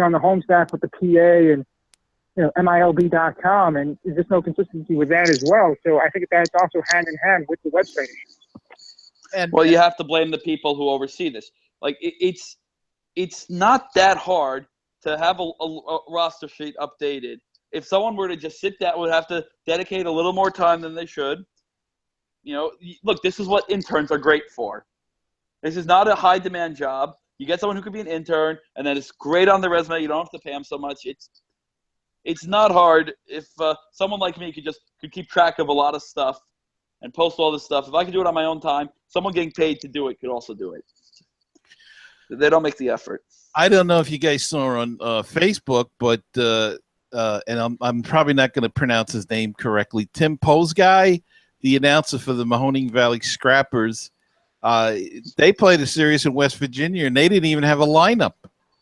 on the home staff with the PA and MILB.com, and there's just no consistency with that as well. So I think that's also hand in hand with the website issues. Well, you have to blame the people who oversee this. Like it's not that hard to have a roster sheet updated. If someone were to just sit down, would have to dedicate a little more time than they should. Look, this is what interns are great for. This is not a high demand job. You get someone who could be an intern, and then it's great on the resume. You don't have to pay them so much. It's not hard if someone like me could keep track of a lot of stuff and post all this stuff. If I could do it on my own time, someone getting paid to do it could also do it. They don't make the effort. I don't know if you guys saw on Facebook, but and I'm probably not going to pronounce his name correctly. Tim Posguy, the announcer for the Mahoning Valley Scrappers, they played a series in West Virginia, and they didn't even have a lineup.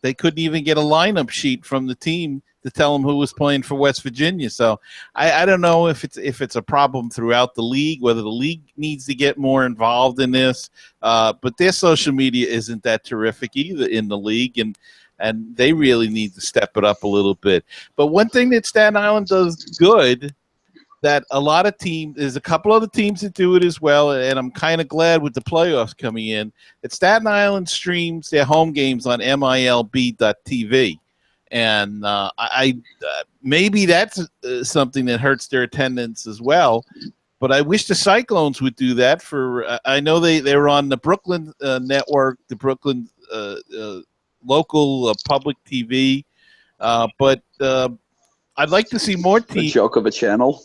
They couldn't even get a lineup sheet from the team to tell them who was playing for West Virginia. So I don't know if it's a problem throughout the league, whether the league needs to get more involved in this. But their social media isn't that terrific either in the league, and they really need to step it up a little bit. But one thing that Staten Island does good, that a lot of teams, there's a couple other teams that do it as well, and I'm kind of glad with the playoffs coming in, that Staten Island streams their home games on MILB.TV. And maybe that's something that hurts their attendance as well. But I wish the Cyclones would do that. I know they're on the Brooklyn network, the Brooklyn local public TV. But I'd like to see more teams. A joke of a channel.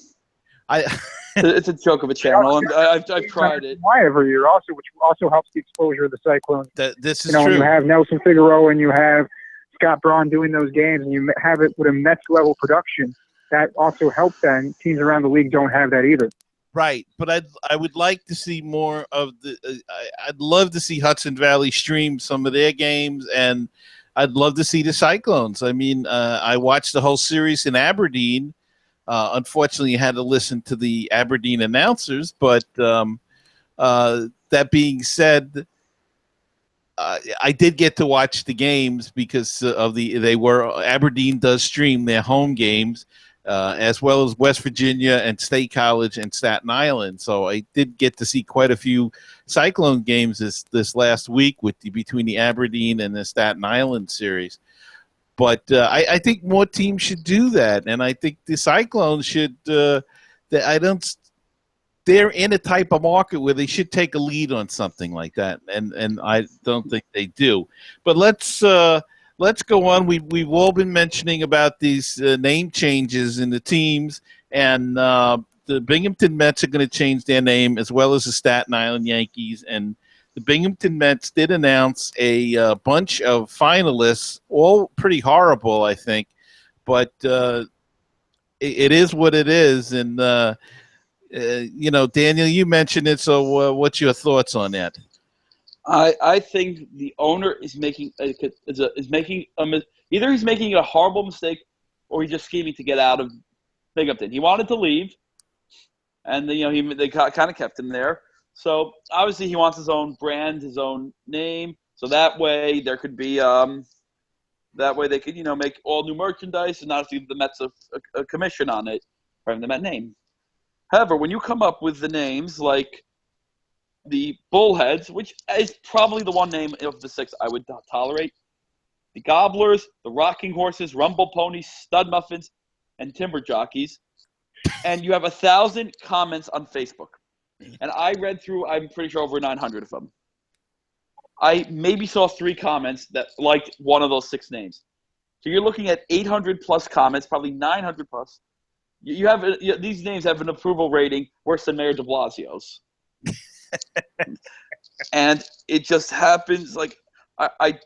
It's a joke of a channel, and I've tried it. Why every year also, which also helps the exposure of the Cyclones. This is true. When you have Nelson Figueroa and you have Scott Braun doing those games, and you have it with a Mets level production, that also helps. And teams around the league don't have that either. Right, but I would like to see more of the. I'd love to see Hudson Valley stream some of their games, and I'd love to see the Cyclones. I mean, I watched the whole series in Aberdeen. Unfortunately, I had to listen to the Aberdeen announcers, but that being said, I did get to watch the games because of Aberdeen does stream their home games, as well as West Virginia and State College and Staten Island. So I did get to see quite a few Cyclone games this last week between the Aberdeen and the Staten Island series. But I think more teams should do that, and I think the Cyclones should. They're in a type of market where they should take a lead on something like that, and I don't think they do. But let's go on. We've all been mentioning about these name changes in the teams, and the Binghamton Mets are going to change their name, as well as the Staten Island Yankees. And the Binghamton Mets did announce a bunch of finalists, all pretty horrible, I think, but it is what it is. And Daniel, you mentioned it, so what's your thoughts on that? I think the owner is making either he's making a horrible mistake, or he's just scheming to get out of Binghamton. He wanted to leave, and they kind of kept him there. So obviously he wants his own brand, his own name. So that way there could be that way they could make all new merchandise and not see the Mets a commission on it for having the Met name. However, when you come up with the names like the Bullheads, which is probably the one name of the six I would tolerate, the Gobblers, the Rocking Horses, Rumble Ponies, Stud Muffins, and Timber Jockeys, and you have 1,000 comments on Facebook. And I read through, I'm pretty sure, over 900 of them. I maybe saw 3 comments that liked one of those 6 names. So you're looking at 800-plus comments, probably 900-plus. These names have an approval rating worse than Mayor de Blasio's. And it just happens, I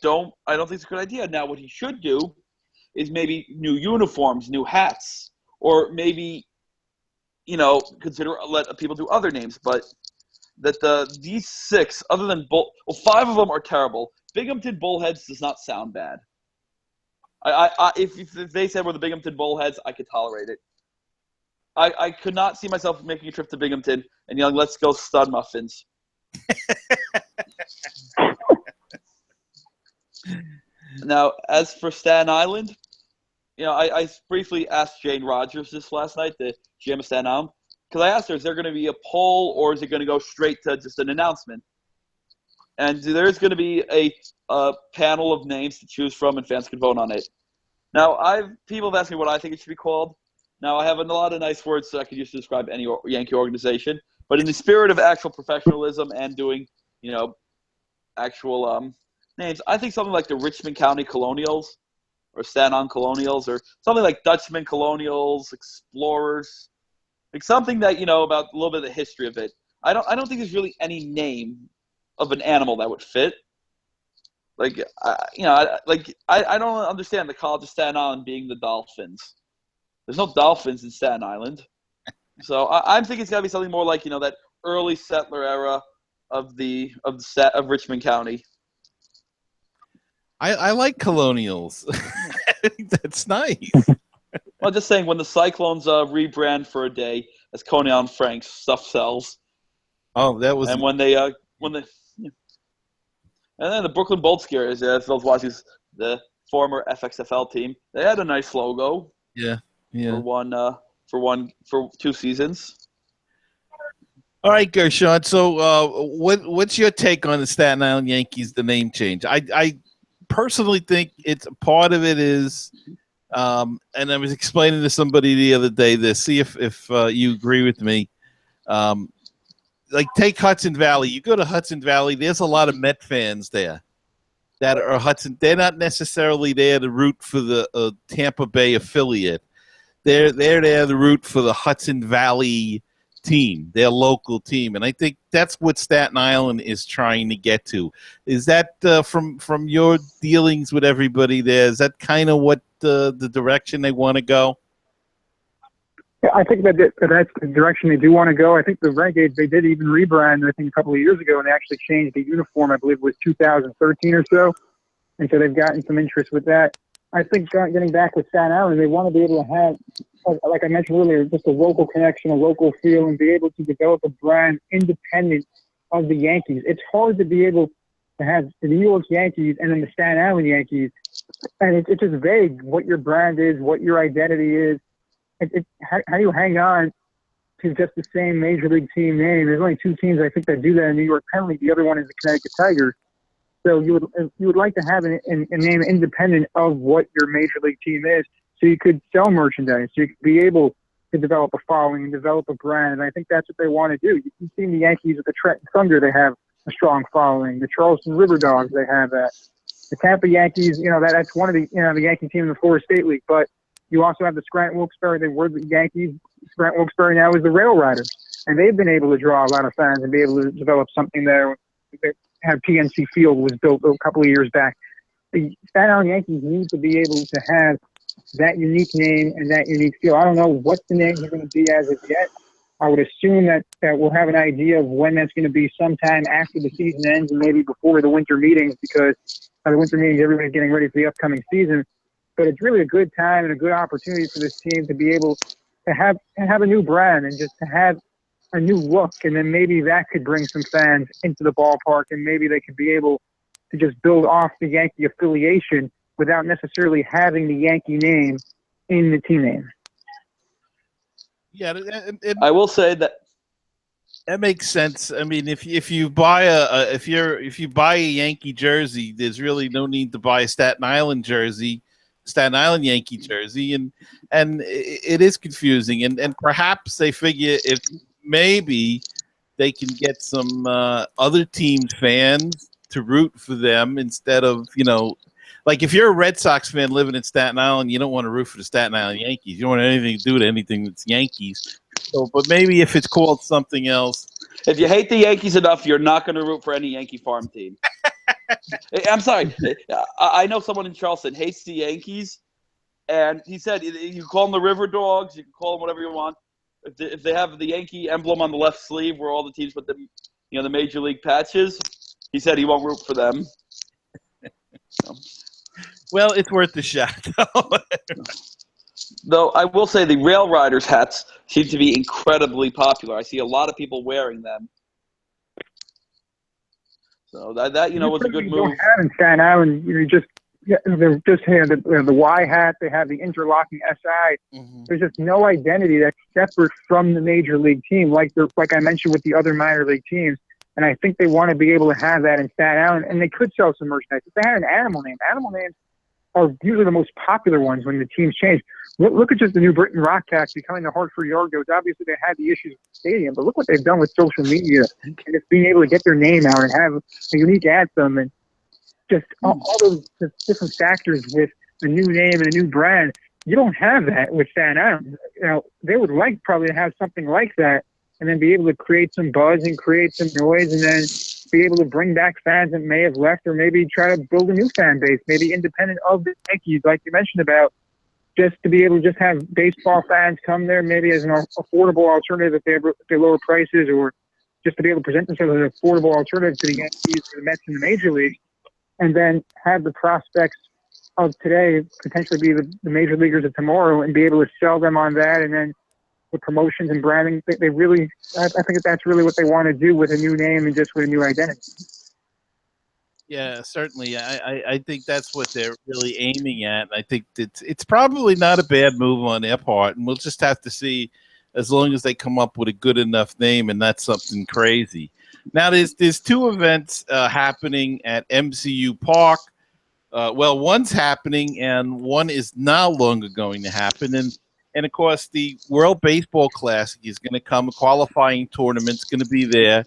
don't think it's a good idea. Now, what he should do is maybe new uniforms, new hats, or maybe let people do other names, but that these 6, other than 5 of them are terrible. Binghamton Bullheads does not sound bad. If they said we're the Binghamton Bullheads, I could tolerate it. I could not see myself making a trip to Binghamton and yelling, "Let's go Stud Muffins." Now, as for Staten Island, I briefly asked Jane Rogers this last night, the GM of Staten Island, because I asked her, is there going to be a poll or is it going to go straight to just an announcement? And there's going to be a panel of names to choose from, and fans can vote on it. Now, people have asked me what I think it should be called. Now, I have a lot of nice words that I could use to describe any Yankee organization, but in the spirit of actual professionalism and doing, actual names, I think something like the Richmond County Colonials, or Staten Island Colonials, or something like Dutchman Colonials, Explorers, like something that about a little bit of the history of it. I don't think there's really any name of an animal that would fit. I don't understand the College of Staten Island being the Dolphins. There's no dolphins in Staten Island, so I'm thinking it's got to be something more like that early settler era of Richmond County. I like Colonials. That's nice. Well, just saying, when the Cyclones rebrand for a day as Coney Island Franks, stuff sells. Oh, that was. And when then the Brooklyn Bolt Scares, those watches, the former FXFL team, they had a nice logo. Yeah. For 2 seasons. All right, Gershon. So, what's your take on the Staten Island Yankees, the name change? I personally think it's part of it is, and I was explaining to somebody the other day this. See if you agree with me. Like take Hudson Valley. You go to Hudson Valley, there's a lot of Met fans there that are Hudson. They're not necessarily there to root for the Tampa Bay affiliate. They're there to root for the Hudson Valley team, their local team, and I think that's what Staten Island is trying to get to. Is that from your dealings with everybody there? Is that kind of what the direction they want to go? Yeah, I think that's the direction they do want to go. I think the Renegades, they did even rebrand, I think, a couple of years ago, and they actually changed the uniform. I believe it was 2013 or so, and so they've gotten some interest with that. I think getting back with Staten Island, they want to be able to have, like I mentioned earlier, just a local connection, a local feel, and be able to develop a brand independent of the Yankees. It's hard to be able to have the New York Yankees and then the Staten Island Yankees, and it's just vague what your brand is, what your identity is. How do you hang on to just the same Major League team name? There's only two teams, I think, that do that in New York Penn League. The other one is the Connecticut Tigers. So you would like to have a name independent of what your Major League team is, so you could sell merchandise, so you could be able to develop a following and develop a brand. And I think that's what they want to do. You've seen the Yankees with the Trenton Thunder, they have a strong following. The Charleston River Dogs, they have that. The Tampa Yankees, that's one of the the Yankee team in the Florida State League. But you also have the Scranton Wilkes-Barre. They were the Yankees. Scranton Wilkes-Barre now is the Rail Riders, and they've been able to draw a lot of fans and be able to develop something there. Have PNC Field was built a couple of years back. The Staten Island Yankees need to be able to have that unique name and that unique feel. I don't know what the names are going to be as of yet. I would assume that we'll have an idea of when that's going to be sometime after the season ends and maybe before the winter meetings, because the winter meetings, everybody's getting ready for the upcoming season. But it's really a good time and a good opportunity for this team to be able to have a new brand and just to have a new look, and then maybe that could bring some fans into the ballpark, and maybe they could be able to just build off the Yankee affiliation without necessarily having the Yankee name in the team name. Yeah, I will say that makes sense. I mean, if you buy if you buy a Yankee jersey, there's really no need to buy a Staten Island Yankee jersey, and it is confusing, and perhaps they figure if maybe they can get some other teams' fans to root for them instead of, like if you're a Red Sox fan living in Staten Island, you don't want to root for the Staten Island Yankees. You don't want anything to do with anything that's Yankees. So, but maybe if it's called something else. If you hate the Yankees enough, you're not going to root for any Yankee farm team. I'm sorry. I know someone in Charleston hates the Yankees, and he said you call them the River Dogs, you can call them whatever you want. If they have the Yankee emblem on the left sleeve where all the teams put the Major League patches, he said he won't root for them. So. Well, it's worth the shot, though. Though I will say the Rail Riders hats seem to be incredibly popular. I see a lot of people wearing them. So that was a good move. Don't have in Staten Island. They're just here the Y hat. They have the interlocking SI. Mm-hmm. There's just no identity that's separate from the major league team, like I mentioned with the other minor league teams. And I think they want to be able to have that in Staten Island, and they could sell some merchandise if they had an animal name. Animal names are usually the most popular ones when the teams change. Look at just the New Britain Rockcats becoming the Hartford Yard Goats. Obviously, they had the issues with the stadium, but look what they've done with social media and just being able to get their name out and have a unique anthem and just all those different factors with a new name and a new brand. You don't have that with Staten Island. They would like probably to have something like that and then be able to create some buzz and create some noise and then be able to bring back fans that may have left or maybe try to build a new fan base, maybe independent of the Yankees, like you mentioned about, just to be able to just have baseball fans come there maybe as an affordable alternative if they lower prices, or just to be able to present themselves as an affordable alternative to the Yankees or the Mets in the Major League, and then have the prospects of today potentially be the major leaguers of tomorrow and be able to sell them on that. And then with promotions and branding, I think that's really what they want to do with a new name and just with a new identity. Yeah, certainly. I think that's what they're really aiming at. I think it's probably not a bad move on their part, and we'll just have to see as long as they come up with a good enough name and not something crazy. Now, there's two events happening at MCU Park. Well, one's happening, and one is no longer going to happen. And And, of course, the World Baseball Classic is going to come. A qualifying tournament's going to be there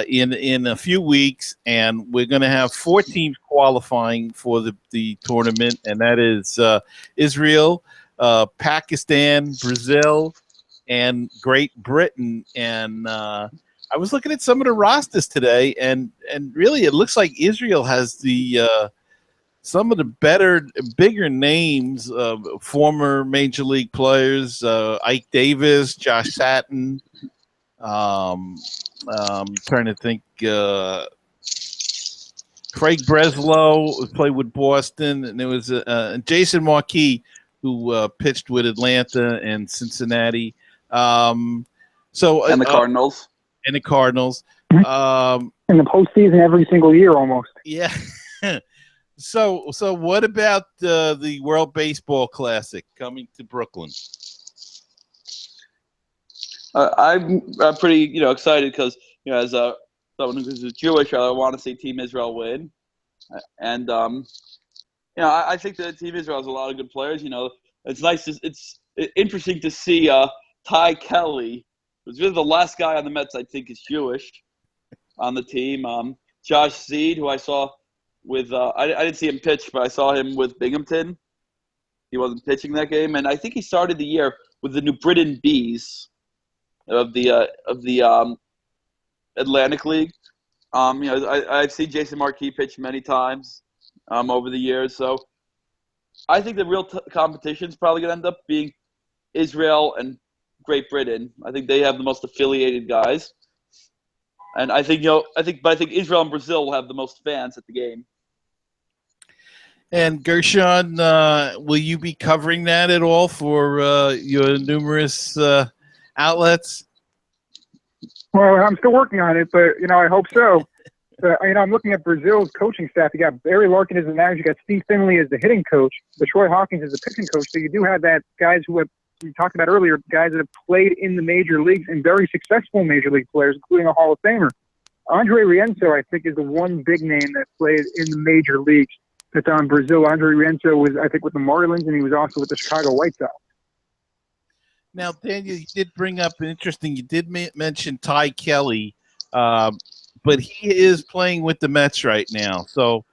in a few weeks, and we're going to have 4 teams qualifying for the tournament, and that is Israel, Pakistan, Brazil, and Great Britain. And I was looking at some of the rosters today, and really it looks like Israel has some of the bigger names of former major league players, Ike Davis, Josh Satin. Trying to think. Craig Breslow played with Boston, and there was Jason Marquis who pitched with Atlanta and Cincinnati. And the Cardinals. And the Cardinals. In the postseason every single year almost. Yeah. So what about the World Baseball Classic coming to Brooklyn? I'm pretty excited because as someone who's Jewish, I want to see Team Israel win, and I think that Team Israel has a lot of good players. It's nice. It's interesting to see Ty Kelly, who's really the last guy on the Mets I think is Jewish, on the team. Josh Seed, who I saw with I didn't see him pitch, but I saw him with Binghamton. He wasn't pitching that game, and I think he started the year with the New Britain Bees of the Atlantic League. I've seen Jason Marquis pitch many times over the years, so I think the real competition is probably going to end up being Israel and Great Britain. I think they have the most affiliated guys, and I think Israel and Brazil will have the most fans at the game. And Gershon, will you be covering that at all for your numerous outlets? Well, I'm still working on it, but I hope so. I'm looking at Brazil's coaching staff. You got Barry Larkin as the manager, you got Steve Finley as the hitting coach, but Troy Hawkins as the pitching coach. So you do have that guys who we talked about earlier, guys that have played in the major leagues and very successful major league players, including a Hall of Famer. Andre Rienzo, I think, is the one big name that played in the major leagues that's on Brazil. Andre Rienzo was, I think, with the Marlins, and he was also with the Chicago White Sox. Now, Daniel, you did bring up interesting. You did mention Ty Kelly, but he is playing with the Mets right now. So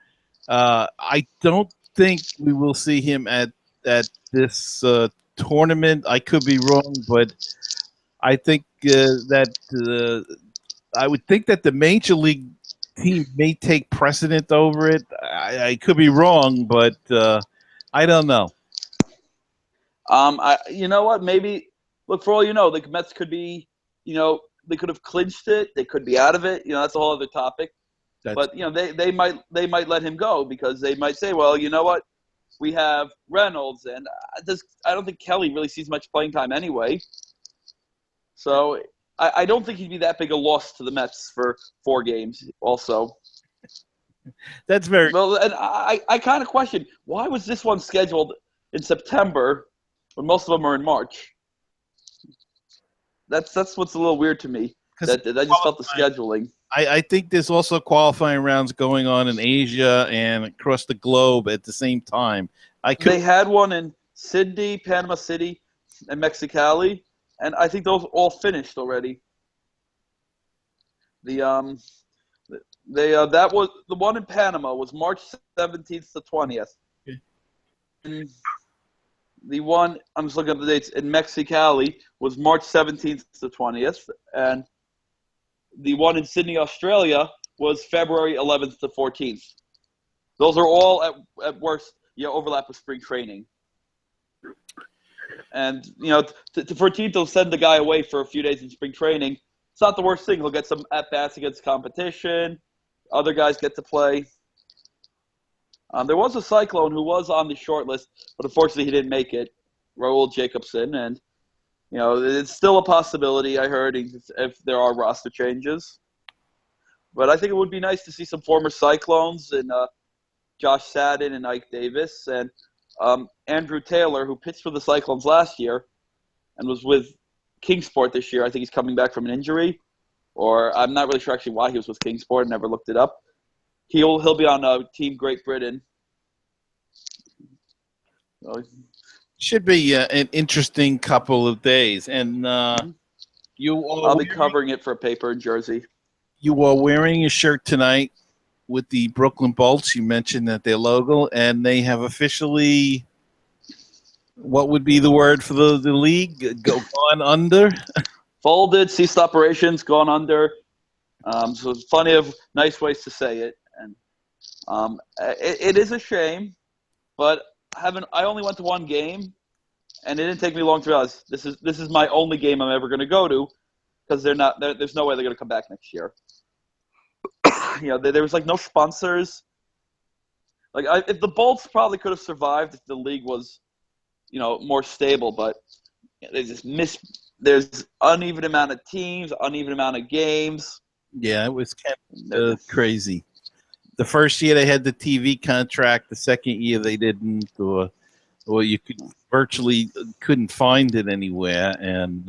I don't think we will see him at this tournament. I could be wrong, but I think I would think that the major league team may take precedent over it. I could be wrong, but I don't know. You know what? Maybe look, for all you know, the Mets could be, they could have clinched it. They could be out of it. That's a whole other topic. But they might let him go because they might say, well, you know what? We have Reynolds, and I don't think Kelly really sees much playing time anyway. So I don't think he'd be that big a loss to the Mets for 4 games. Also, that's very well. And I kind of question, why was this one scheduled in September when most of them are in March? That's what's a little weird to me. I just felt the scheduling. I think there's also qualifying rounds going on in Asia and across the globe at the same time. They had one in Sydney, Panama City, and Mexicali, and I think those all finished already. That was the one in Panama was March 17th to 20th. Okay. The one, I'm just looking at the dates, in Mexicali was March 17th to 20th, and the one in Sydney, Australia was February 11th to 14th. Those are all at worst, overlap with spring training. And, for a team to send the guy away for a few days in spring training, it's not the worst thing. He'll get some at-bats against competition. Other guys get to play. There was a Cyclone who was on the short list, but unfortunately he didn't make it, Raul Jacobson. And, it's still a possibility, I heard, if there are roster changes. But I think it would be nice to see some former Cyclones and Josh Satin and Ike Davis and Andrew Taylor, who pitched for the Cyclones last year and was with Kingsport this year. I think he's coming back from an injury, or I'm not really sure actually why he was with Kingsport. Never looked it up. He'll be on Team Great Britain. Should be an interesting couple of days. And I'll be covering it for a paper in Jersey. You are wearing a shirt tonight with the Brooklyn Bolts. You mentioned that their logo, and they have officially, what would be the word for the league? Gone under? Folded, ceased operations, gone under. So it's plenty of nice ways to say it. And it is a shame, but I only went to one game, and it didn't take me long to realize this is my only game I'm ever going to go to, because there's no way they're going to come back next year. There was no sponsors. If the Bolts probably could have survived if the league was, more stable, but they just there's uneven amount of teams, uneven amount of games. Yeah, it was kind of crazy. The first year they had the TV contract. The second year they didn't, or you couldn't find it anywhere. And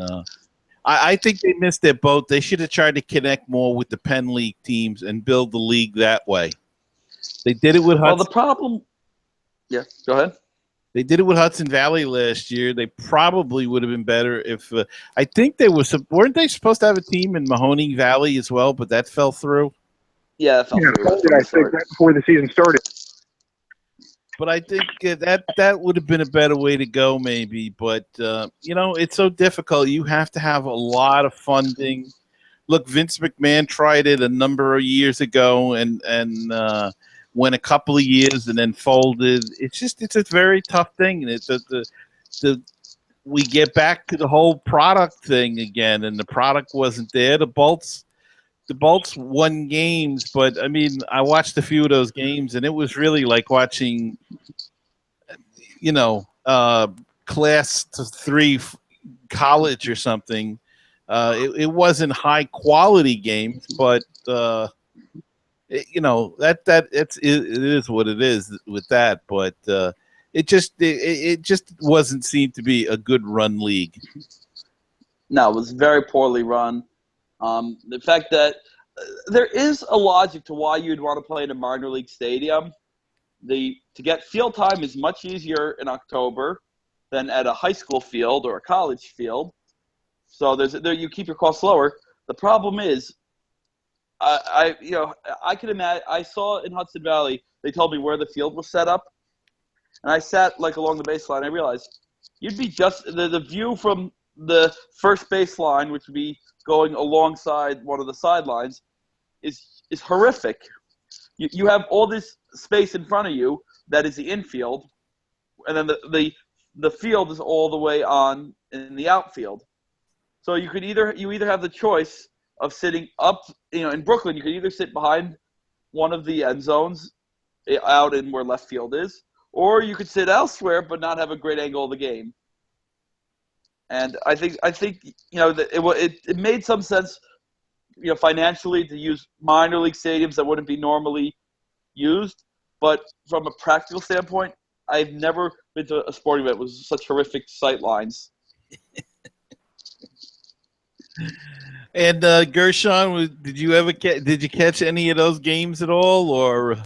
I think they missed their boat. They should have tried to connect more with the Penn League teams and build the league that way. They did it with Hudson. Well, the problem. Yeah, go ahead. They did it with Hudson Valley last year. They probably would have been better if I think weren't they supposed to have a team in Mahoning Valley as well, but that fell through. Yeah, it fell through. I think right before the season started. But I think that would have been a better way to go, maybe. But it's so difficult. You have to have a lot of funding. Look, Vince McMahon tried it a number of years ago, and went a couple of years and then folded. It's a very tough thing. And we get back to the whole product thing again, and the product wasn't there. The Bolts won games, but I mean, I watched a few of those games, and it was really like watching, class 3 college or something. It wasn't high quality games, but it is what it is with that. But it just wasn't seen to be a good run league. No, it was very poorly run. The fact that there is a logic to why you'd want to play in a minor league stadium. To get field time is much easier in October than at a high school field or a college field. So you keep your costs lower. The problem is, I can imagine. I saw in Hudson Valley, they told me where the field was set up, and I sat along the baseline. I realized you'd be just the view from the first baseline, which would be going alongside one of the sidelines, is horrific. You have all this space in front of you that is the infield, and then the field is all the way on in the outfield. So you either have the choice of sitting up, in Brooklyn, you could either sit behind one of the end zones out in where left field is, or you could sit elsewhere but not have a great angle of the game. And I think that it made some sense, financially, to use minor league stadiums that wouldn't be normally used. But from a practical standpoint, I've never been to a sporting event with such horrific sight lines. And Gershon, did you catch any of those games at all, or?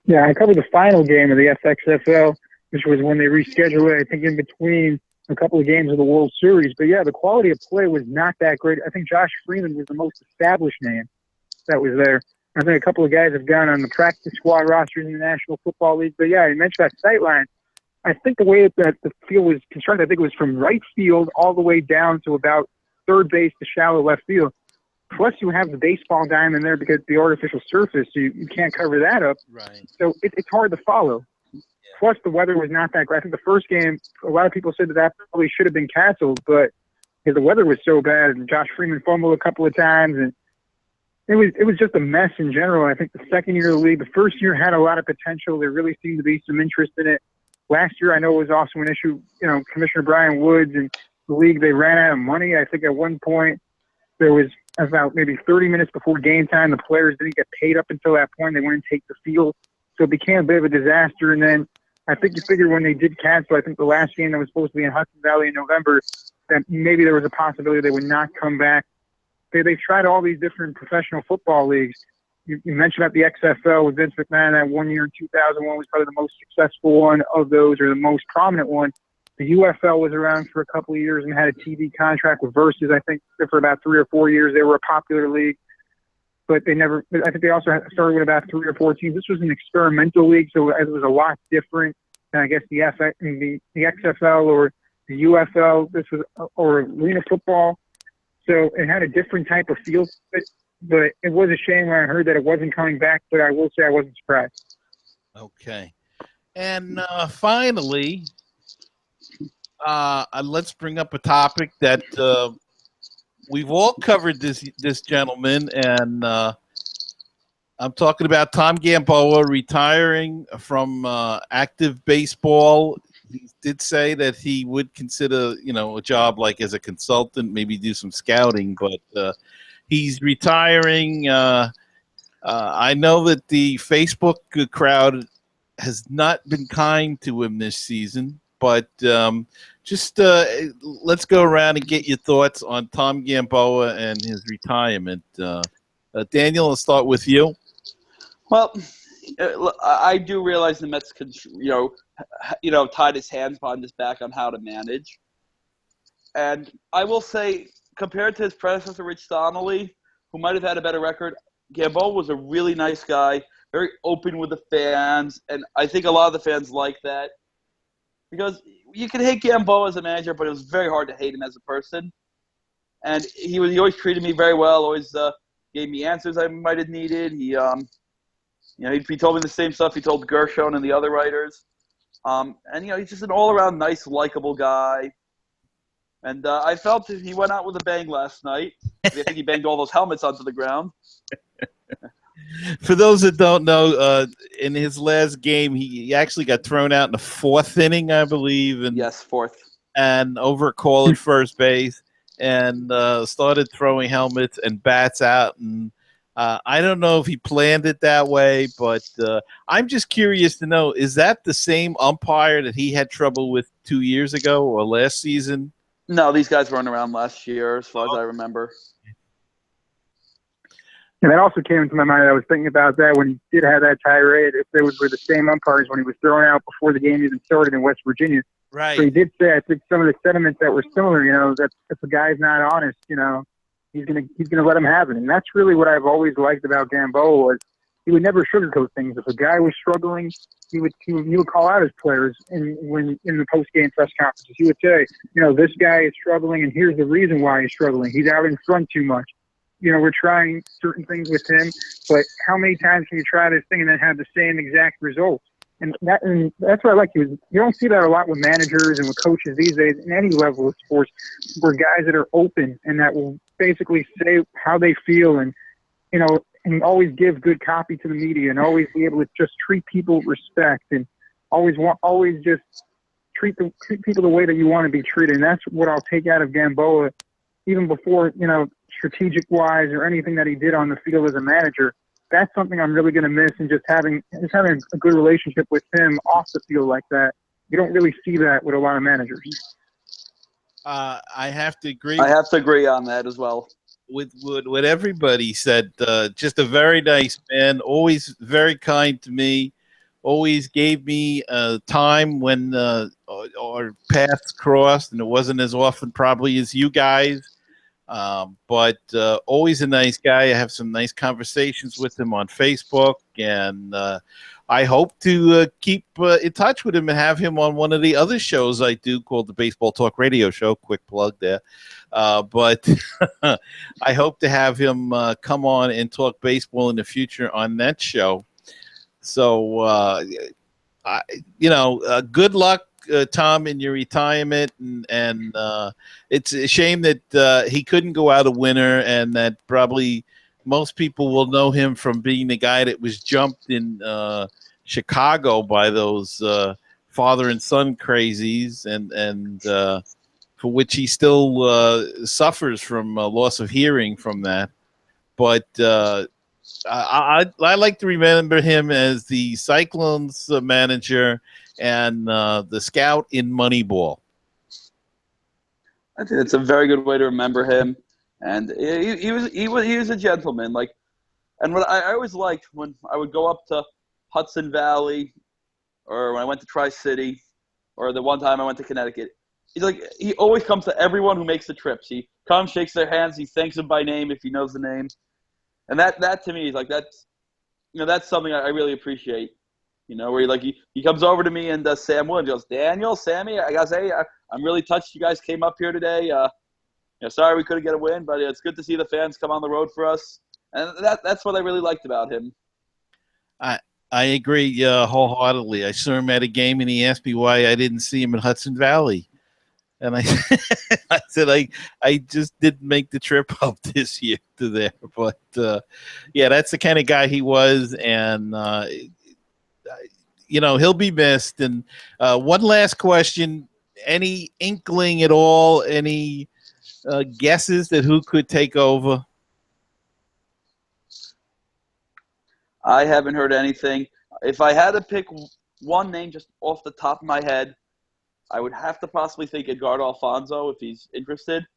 Yeah, I covered the final game of the FXFL, which was when they rescheduled it. I think in between a couple of games of the World Series. But yeah, the quality of play was not that great. I think Josh Freeman was the most established name that was there. I think a couple of guys have gone on the practice squad rosters in the National Football League. But yeah, you mentioned that sight line. I think the way that the field was constructed, I think it was from right field all the way down to about third base to shallow left field. Plus, you have the baseball diamond there because the artificial surface, so you can't cover that up. Right. So it's hard to follow. Yeah. Plus, the weather was not that great. I think the first game, a lot of people said that probably should have been canceled, but because the weather was so bad, and Josh Freeman fumbled a couple of times, and it was just a mess in general. I think the second year of the league, the first year had a lot of potential. There really seemed to be some interest in it. Last year, I know it was also an issue. Commissioner Brian Woods and the league, they ran out of money. I think at one point there was about maybe 30 minutes before game time, the players didn't get paid up until that point. They wouldn't take the field. So it became a bit of a disaster. And then I think you figure when they did cancel, I think the last game that was supposed to be in Hudson Valley in November, that maybe there was a possibility they would not come back. They've tried all these different professional football leagues. You mentioned about the XFL with Vince McMahon. That 1 year in 2001 was probably the most successful one of those, or the most prominent one. The UFL was around for a couple of years and had a TV contract with Versus. I think for about 3 or 4 years they were a popular league, but they never. I think they also started with about 3 or 4 teams. This was an experimental league, so it was a lot different than I guess the XFL or the UFL. This was or arena football, so it had a different type of feel to it. But it was a shame when I heard that it wasn't coming back. But I will say I wasn't surprised. Okay, and finally. Let's bring up a topic that we've all covered this gentleman, and I'm talking about Tom Gamboa retiring from active baseball. He did say that he would consider, a job like as a consultant, maybe do some scouting, but he's retiring. I know that the Facebook crowd has not been kind to him this season. But just let's go around and get your thoughts on Tom Gamboa and his retirement. Daniel, let's start with you. Well, I do realize the Mets could, tied his hands behind his back on how to manage. And I will say, compared to his predecessor, Rich Donnelly, who might have had a better record, Gamboa was a really nice guy, very open with the fans, and I think a lot of the fans like that. Because you could hate Gamboa as a manager, but it was very hard to hate him as a person. And he always treated me very well. Always gave me answers I might have needed. He told me the same stuff he told Gershon and the other writers. And he's just an all-around nice, likable guy. And I felt he went out with a bang last night. I think he banged all those helmets onto the ground. For those that don't know, in his last game, he actually got thrown out in the 4th inning, I believe. And, yes, 4th. And over a call at first base, and started throwing helmets and bats out. And I don't know if he planned it that way, but I'm just curious to know, is that the same umpire that he had trouble with 2 years ago or last season? No, these guys weren't around last year, as far as I remember. And that also came into my mind. I was thinking about that when he did have that tirade, if they were the same umpires when he was thrown out before the game even started in West Virginia. Right. So he did say, I think some of the sentiments that were similar, that if a guy's not honest, he's gonna let him have it. And that's really what I've always liked about Gamboa was he would never sugarcoat things. If a guy was struggling, he would call out his players in the post game press conferences. He would say, this guy is struggling, and here's the reason why he's struggling. He's out in front too much. We're trying certain things with him, but how many times can you try this thing and then have the same exact result? And that's what I like. You don't see that a lot with managers and with coaches these days in any level of sports, where guys that are open and that will basically say how they feel and always give good copy to the media and always be able to just treat people with respect and always just treat people the way that you want to be treated. And that's what I'll take out of Gamboa, even before strategic wise or anything that he did on the field as a manager. That's something I'm really going to miss, and just having a good relationship with him off the field like that. You don't really see that with a lot of managers. I have to agree. I have to agree on that as well. With what everybody said. Just a very nice man, always very kind to me, always gave me time when our paths crossed, and it wasn't as often probably as you guys. But always a nice guy. I have some nice conversations with him on Facebook, and I hope to keep in touch with him and have him on one of the other shows I do called the Baseball Talk Radio Show. Quick plug there. But I hope to have him come on and talk baseball in the future on that show. So, good luck, Tom, in your retirement, and it's a shame that he couldn't go out a winner, and that probably most people will know him from being the guy that was jumped in Chicago by those father and son crazies, and for which he still suffers from loss of hearing from that. But I like to remember him as the Cyclones manager and the scout in Moneyball. I think it's a very good way to remember him, and he was a gentleman. And what I always liked when I would go up to Hudson Valley, or when I went to Tri-City, or the one time I went to Connecticut. He's like, he always comes to everyone who makes the trips. He comes, shakes their hands, he thanks them by name if he knows the name. And that to me is like, that's something I really appreciate. Where he comes over to me and Sam Williams goes, Daniel, Sammy, I gotta say, I'm really touched you guys came up here today. Sorry we couldn't get a win, but it's good to see the fans come on the road for us. And that's what I really liked about him. I agree wholeheartedly. I saw him at a game, and he asked me why I didn't see him in Hudson Valley. And I said, I just didn't make the trip up this year to there. But, that's the kind of guy he was. And, he'll be missed. And one last question. Any inkling at all, any guesses that who could take over? I haven't heard anything. If I had to pick one name just off the top of my head, I would have to possibly think Edgardo Alfonso if he's interested.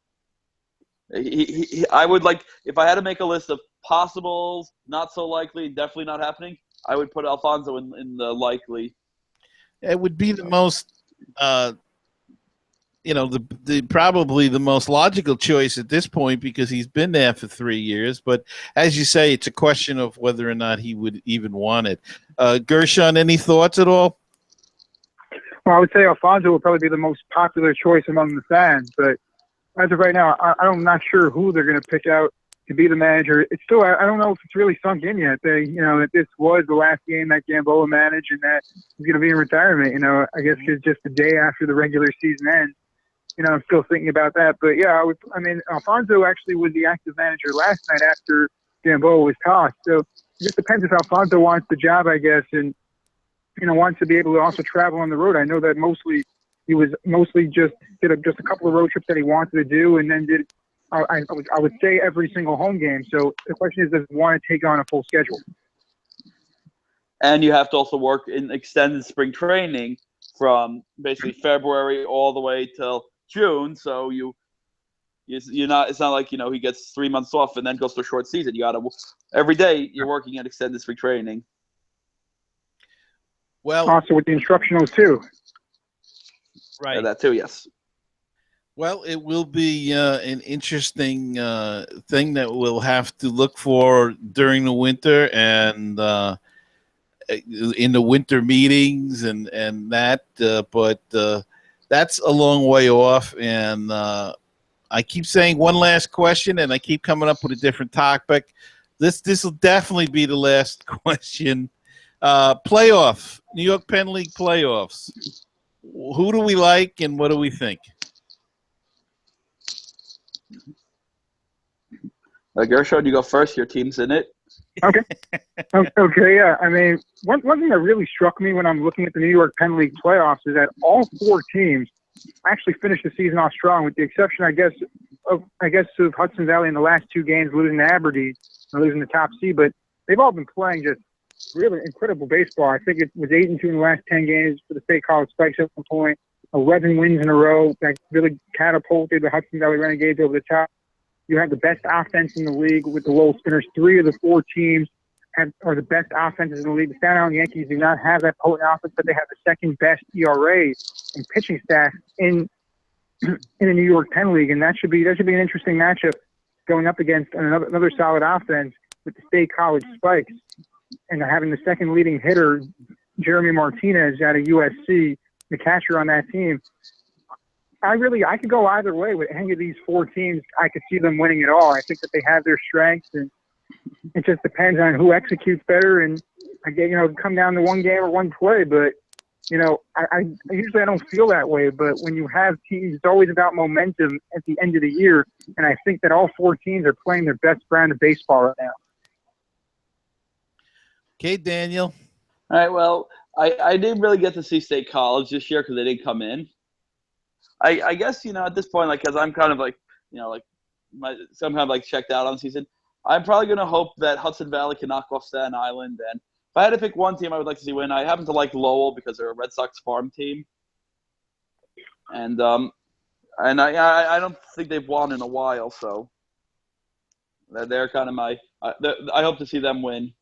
I would like, if I had to make a list of possibles, not so likely, definitely not happening, I would put Alfonso in the likely. It would be the most, probably the most logical choice at this point because he's been there for 3 years. But as you say, it's a question of whether or not he would even want it. Gershon, any thoughts at all? Well, I would say Alfonso would probably be the most popular choice among the fans. But as of right now, I'm not sure who they're going to pick out to be the manager. It's still, I don't know if it's really sunk in yet. That this was the last game that Gamboa managed and that he's going to be in retirement. I guess it's just the day after the regular season ends. I'm still thinking about that. But, yeah, Alfonso actually was the active manager last night after Gamboa was tossed. So it just depends if Alfonso wants the job, I guess, and, wants to be able to also travel on the road. I know that he was mostly just did just a couple of road trips that he wanted to do and then did, I would say, every single home game. So the question is, does he want to take on a full schedule? And you have to also work in extended spring training from basically February all the way till June, so you're not. It's not like he gets 3 months off and then goes to a short season. You got to every day you're working at extended spring training. Well, also with the instructionals too. Right. Yeah, that too. Yes. Well, it will be an interesting thing that we'll have to look for during the winter and in the winter meetings and that. But that's a long way off, and I keep saying one last question, and I keep coming up with a different topic. This will definitely be the last question. Playoff, New York Penn League playoffs. Who do we like, and what do we think? Gershon, you go first. Your team's in it. Okay. Okay, yeah. One thing that really struck me when I'm looking at the New York Penn League playoffs is that all 4 teams actually finished the season off strong, with the exception, I guess, of Hudson Valley in the last 2 games, losing to Aberdeen and losing the top seed. But they've all been playing just really incredible baseball. I think it was 8-2 in the last 10 games for the State College Spikes at one point. 11 wins in a row that really catapulted the Hudson Valley Renegades over the top. You have the best offense in the league with the Lowell Spinners. 3 of the 4 teams are the best offenses in the league. The Staten Island Yankees do not have that potent offense, but they have the second best ERA and pitching staff in the New York Penn League, and that should be an interesting matchup going up against another solid offense with the State College Spikes, and having the second leading hitter, Jeremy Martinez out of USC, the catcher on that team. I could go either way with any of these 4 teams. I could see them winning it all. I think that they have their strengths, and it just depends on who executes better. And come down to one game or one play. But I usually don't feel that way. But when you have teams, it's always about momentum at the end of the year. And I think that all 4 teams are playing their best brand of baseball right now. Okay, Daniel. All right. Well, I didn't really get to see State College this year because they didn't come in. I guess, at this point, because I'm kind of somehow checked out on the season, I'm probably going to hope that Hudson Valley can knock off Staten Island. And if I had to pick one team I would like to see win, I happen to like Lowell because they're a Red Sox farm team. And I don't think they've won in a while, so they're kind of I hope to see them win.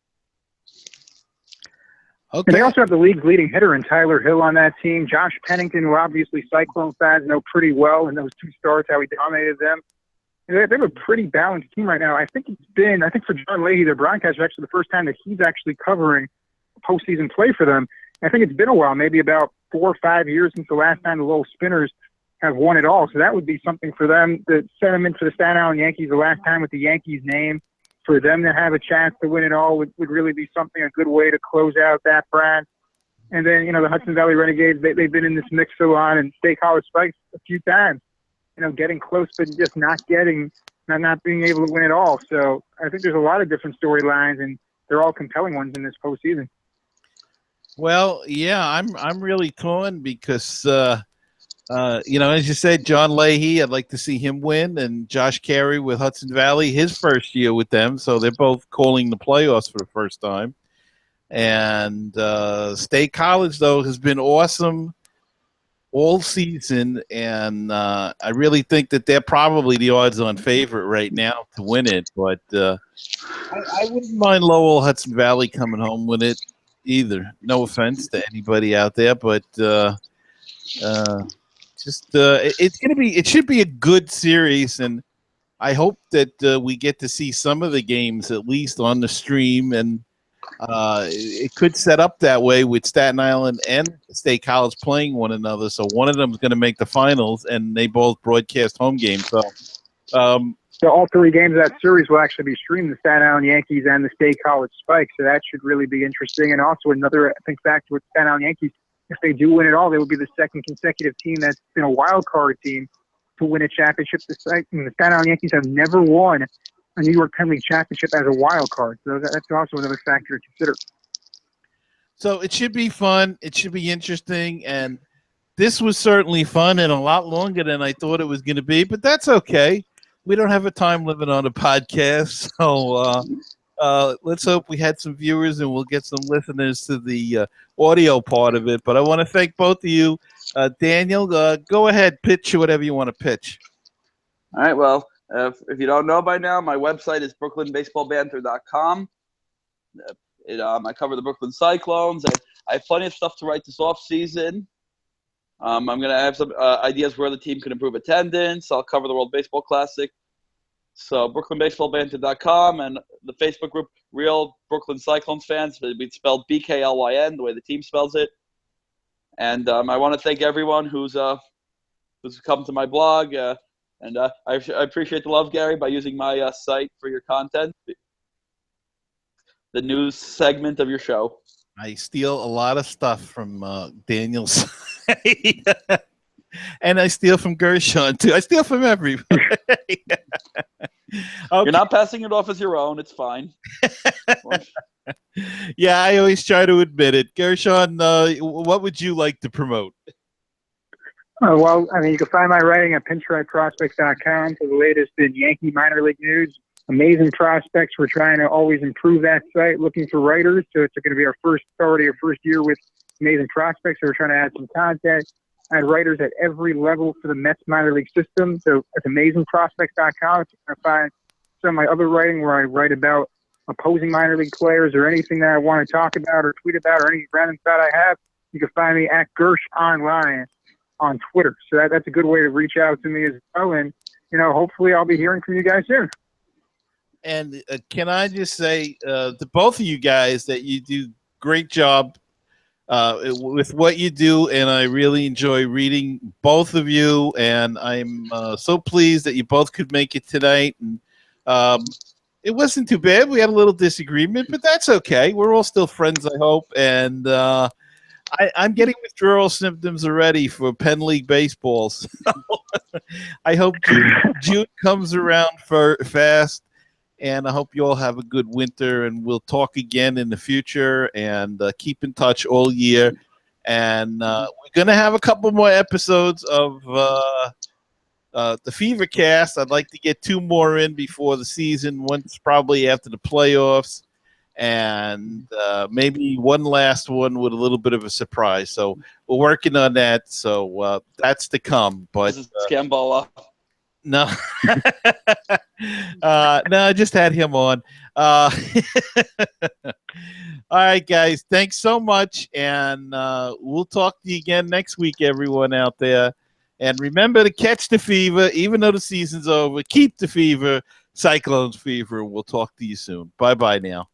And Okay. they also have the league's leading hitter in Tyler Hill on that team. Josh Pennington, who obviously Cyclone fans know pretty well in those 2 starts, how he dominated them. And they have a pretty balanced team right now. I think for John Leahy, their broadcaster, actually the first time that he's actually covering postseason play for them. I think it's been a while, maybe about 4 or 5 years since the last time the Lowell Spinners have won it all. So that would be something for them. The sentiment for the Staten Island Yankees the last time with the Yankees name, for them to have a chance to win it all would really be something, a good way to close out that brand. And then, the Hudson Valley Renegades, they've been in this mix so on, and State College Spikes a few times, getting close but just not being able to win it all. So I think there's a lot of different storylines, and they're all compelling ones in this postseason. Well, yeah, I'm really torn because as you said, John Leahy, I'd like to see him win, and Josh Carey with Hudson Valley, his first year with them, so they're both calling the playoffs for the first time. And State College, though, has been awesome all season, and I really think that they're probably the odds-on favorite right now to win it. But I wouldn't mind Lowell Hudson Valley coming home with it either. No offense to anybody out there, but it should be a good series, and I hope that we get to see some of the games at least on the stream, and it could set up that way with Staten Island and State College playing one another. So one of them is going to make the finals, and they both broadcast home games. So all 3 games of that series will actually be streamed, the Staten Island Yankees and the State College Spikes. So that should really be interesting. And also another, I think, factor with Staten Island Yankees, if they do win it all, they will be the second consecutive team that's been a wild card team to win a championship. The Staten Island Yankees have never won a New York Penn League championship as a wild card. So that's also another factor to consider. So it should be fun. It should be interesting. And this was certainly fun and a lot longer than I thought it was going to be, but that's okay. We don't have a time limit on a podcast. So let's hope we had some viewers and we'll get some listeners to the audio part of it. But I want to thank both of you. Daniel, go ahead, pitch whatever you want to pitch. All right, well, if you don't know by now, my website is brooklynbaseballbanter.com. I cover the Brooklyn Cyclones. I have plenty of stuff to write this off season. I'm going to have some ideas where the team can improve attendance. I'll cover the World Baseball Classic. So brooklynbaseballbanter.com and the Facebook group, Real Brooklyn Cyclones Fans. It's spelled BKLYN, the way the team spells it. And I want to thank everyone who's come to my blog. And I appreciate the love, Gary, by using my site for your content, the news segment of your show. I steal a lot of stuff from Daniel's site. And I steal from Gershon, too. I steal from everybody. Okay. You're not passing it off as your own. It's fine. Yeah, I always try to admit it. Gershon, what would you like to promote? Well, you can find my writing at pinstripeprospects.com for the latest in Yankee minor league news. Amazing prospects. We're trying to always improve that site, looking for writers. So it's going to be our first year with amazing prospects. So we're trying to add some content. I had writers at every level for the Mets minor league system. So at amazingprospects.com, you're going to find some of my other writing where I write about opposing minor league players or anything that I want to talk about or tweet about or any random thought I have. You can find me at Gersh Online on Twitter. So that's a good way to reach out to me as well. And, hopefully I'll be hearing from you guys soon. And can I just say to both of you guys that you do great job with what you do, and I really enjoy reading both of you, and I'm so pleased that you both could make it tonight. And it wasn't too bad. We had a little disagreement, but that's okay. We're all still friends, I hope. And I'm getting withdrawal symptoms already for Penn League baseball. So I hope June comes around fast. And I hope you all have a good winter, and we'll talk again in the future and keep in touch all year. And we're going to have a couple more episodes of the FeverCast. I'd like to get 2 more in before the season, once probably after the playoffs, and maybe one last one with a little bit of a surprise. So we're working on that. So that's to come. But this is Scambola. No. No, I just had him on. All right, guys. Thanks so much. And we'll talk to you again next week, everyone out there. And remember to catch the fever, even though the season's over. Keep the fever. Cyclones fever. We'll talk to you soon. Bye-bye now.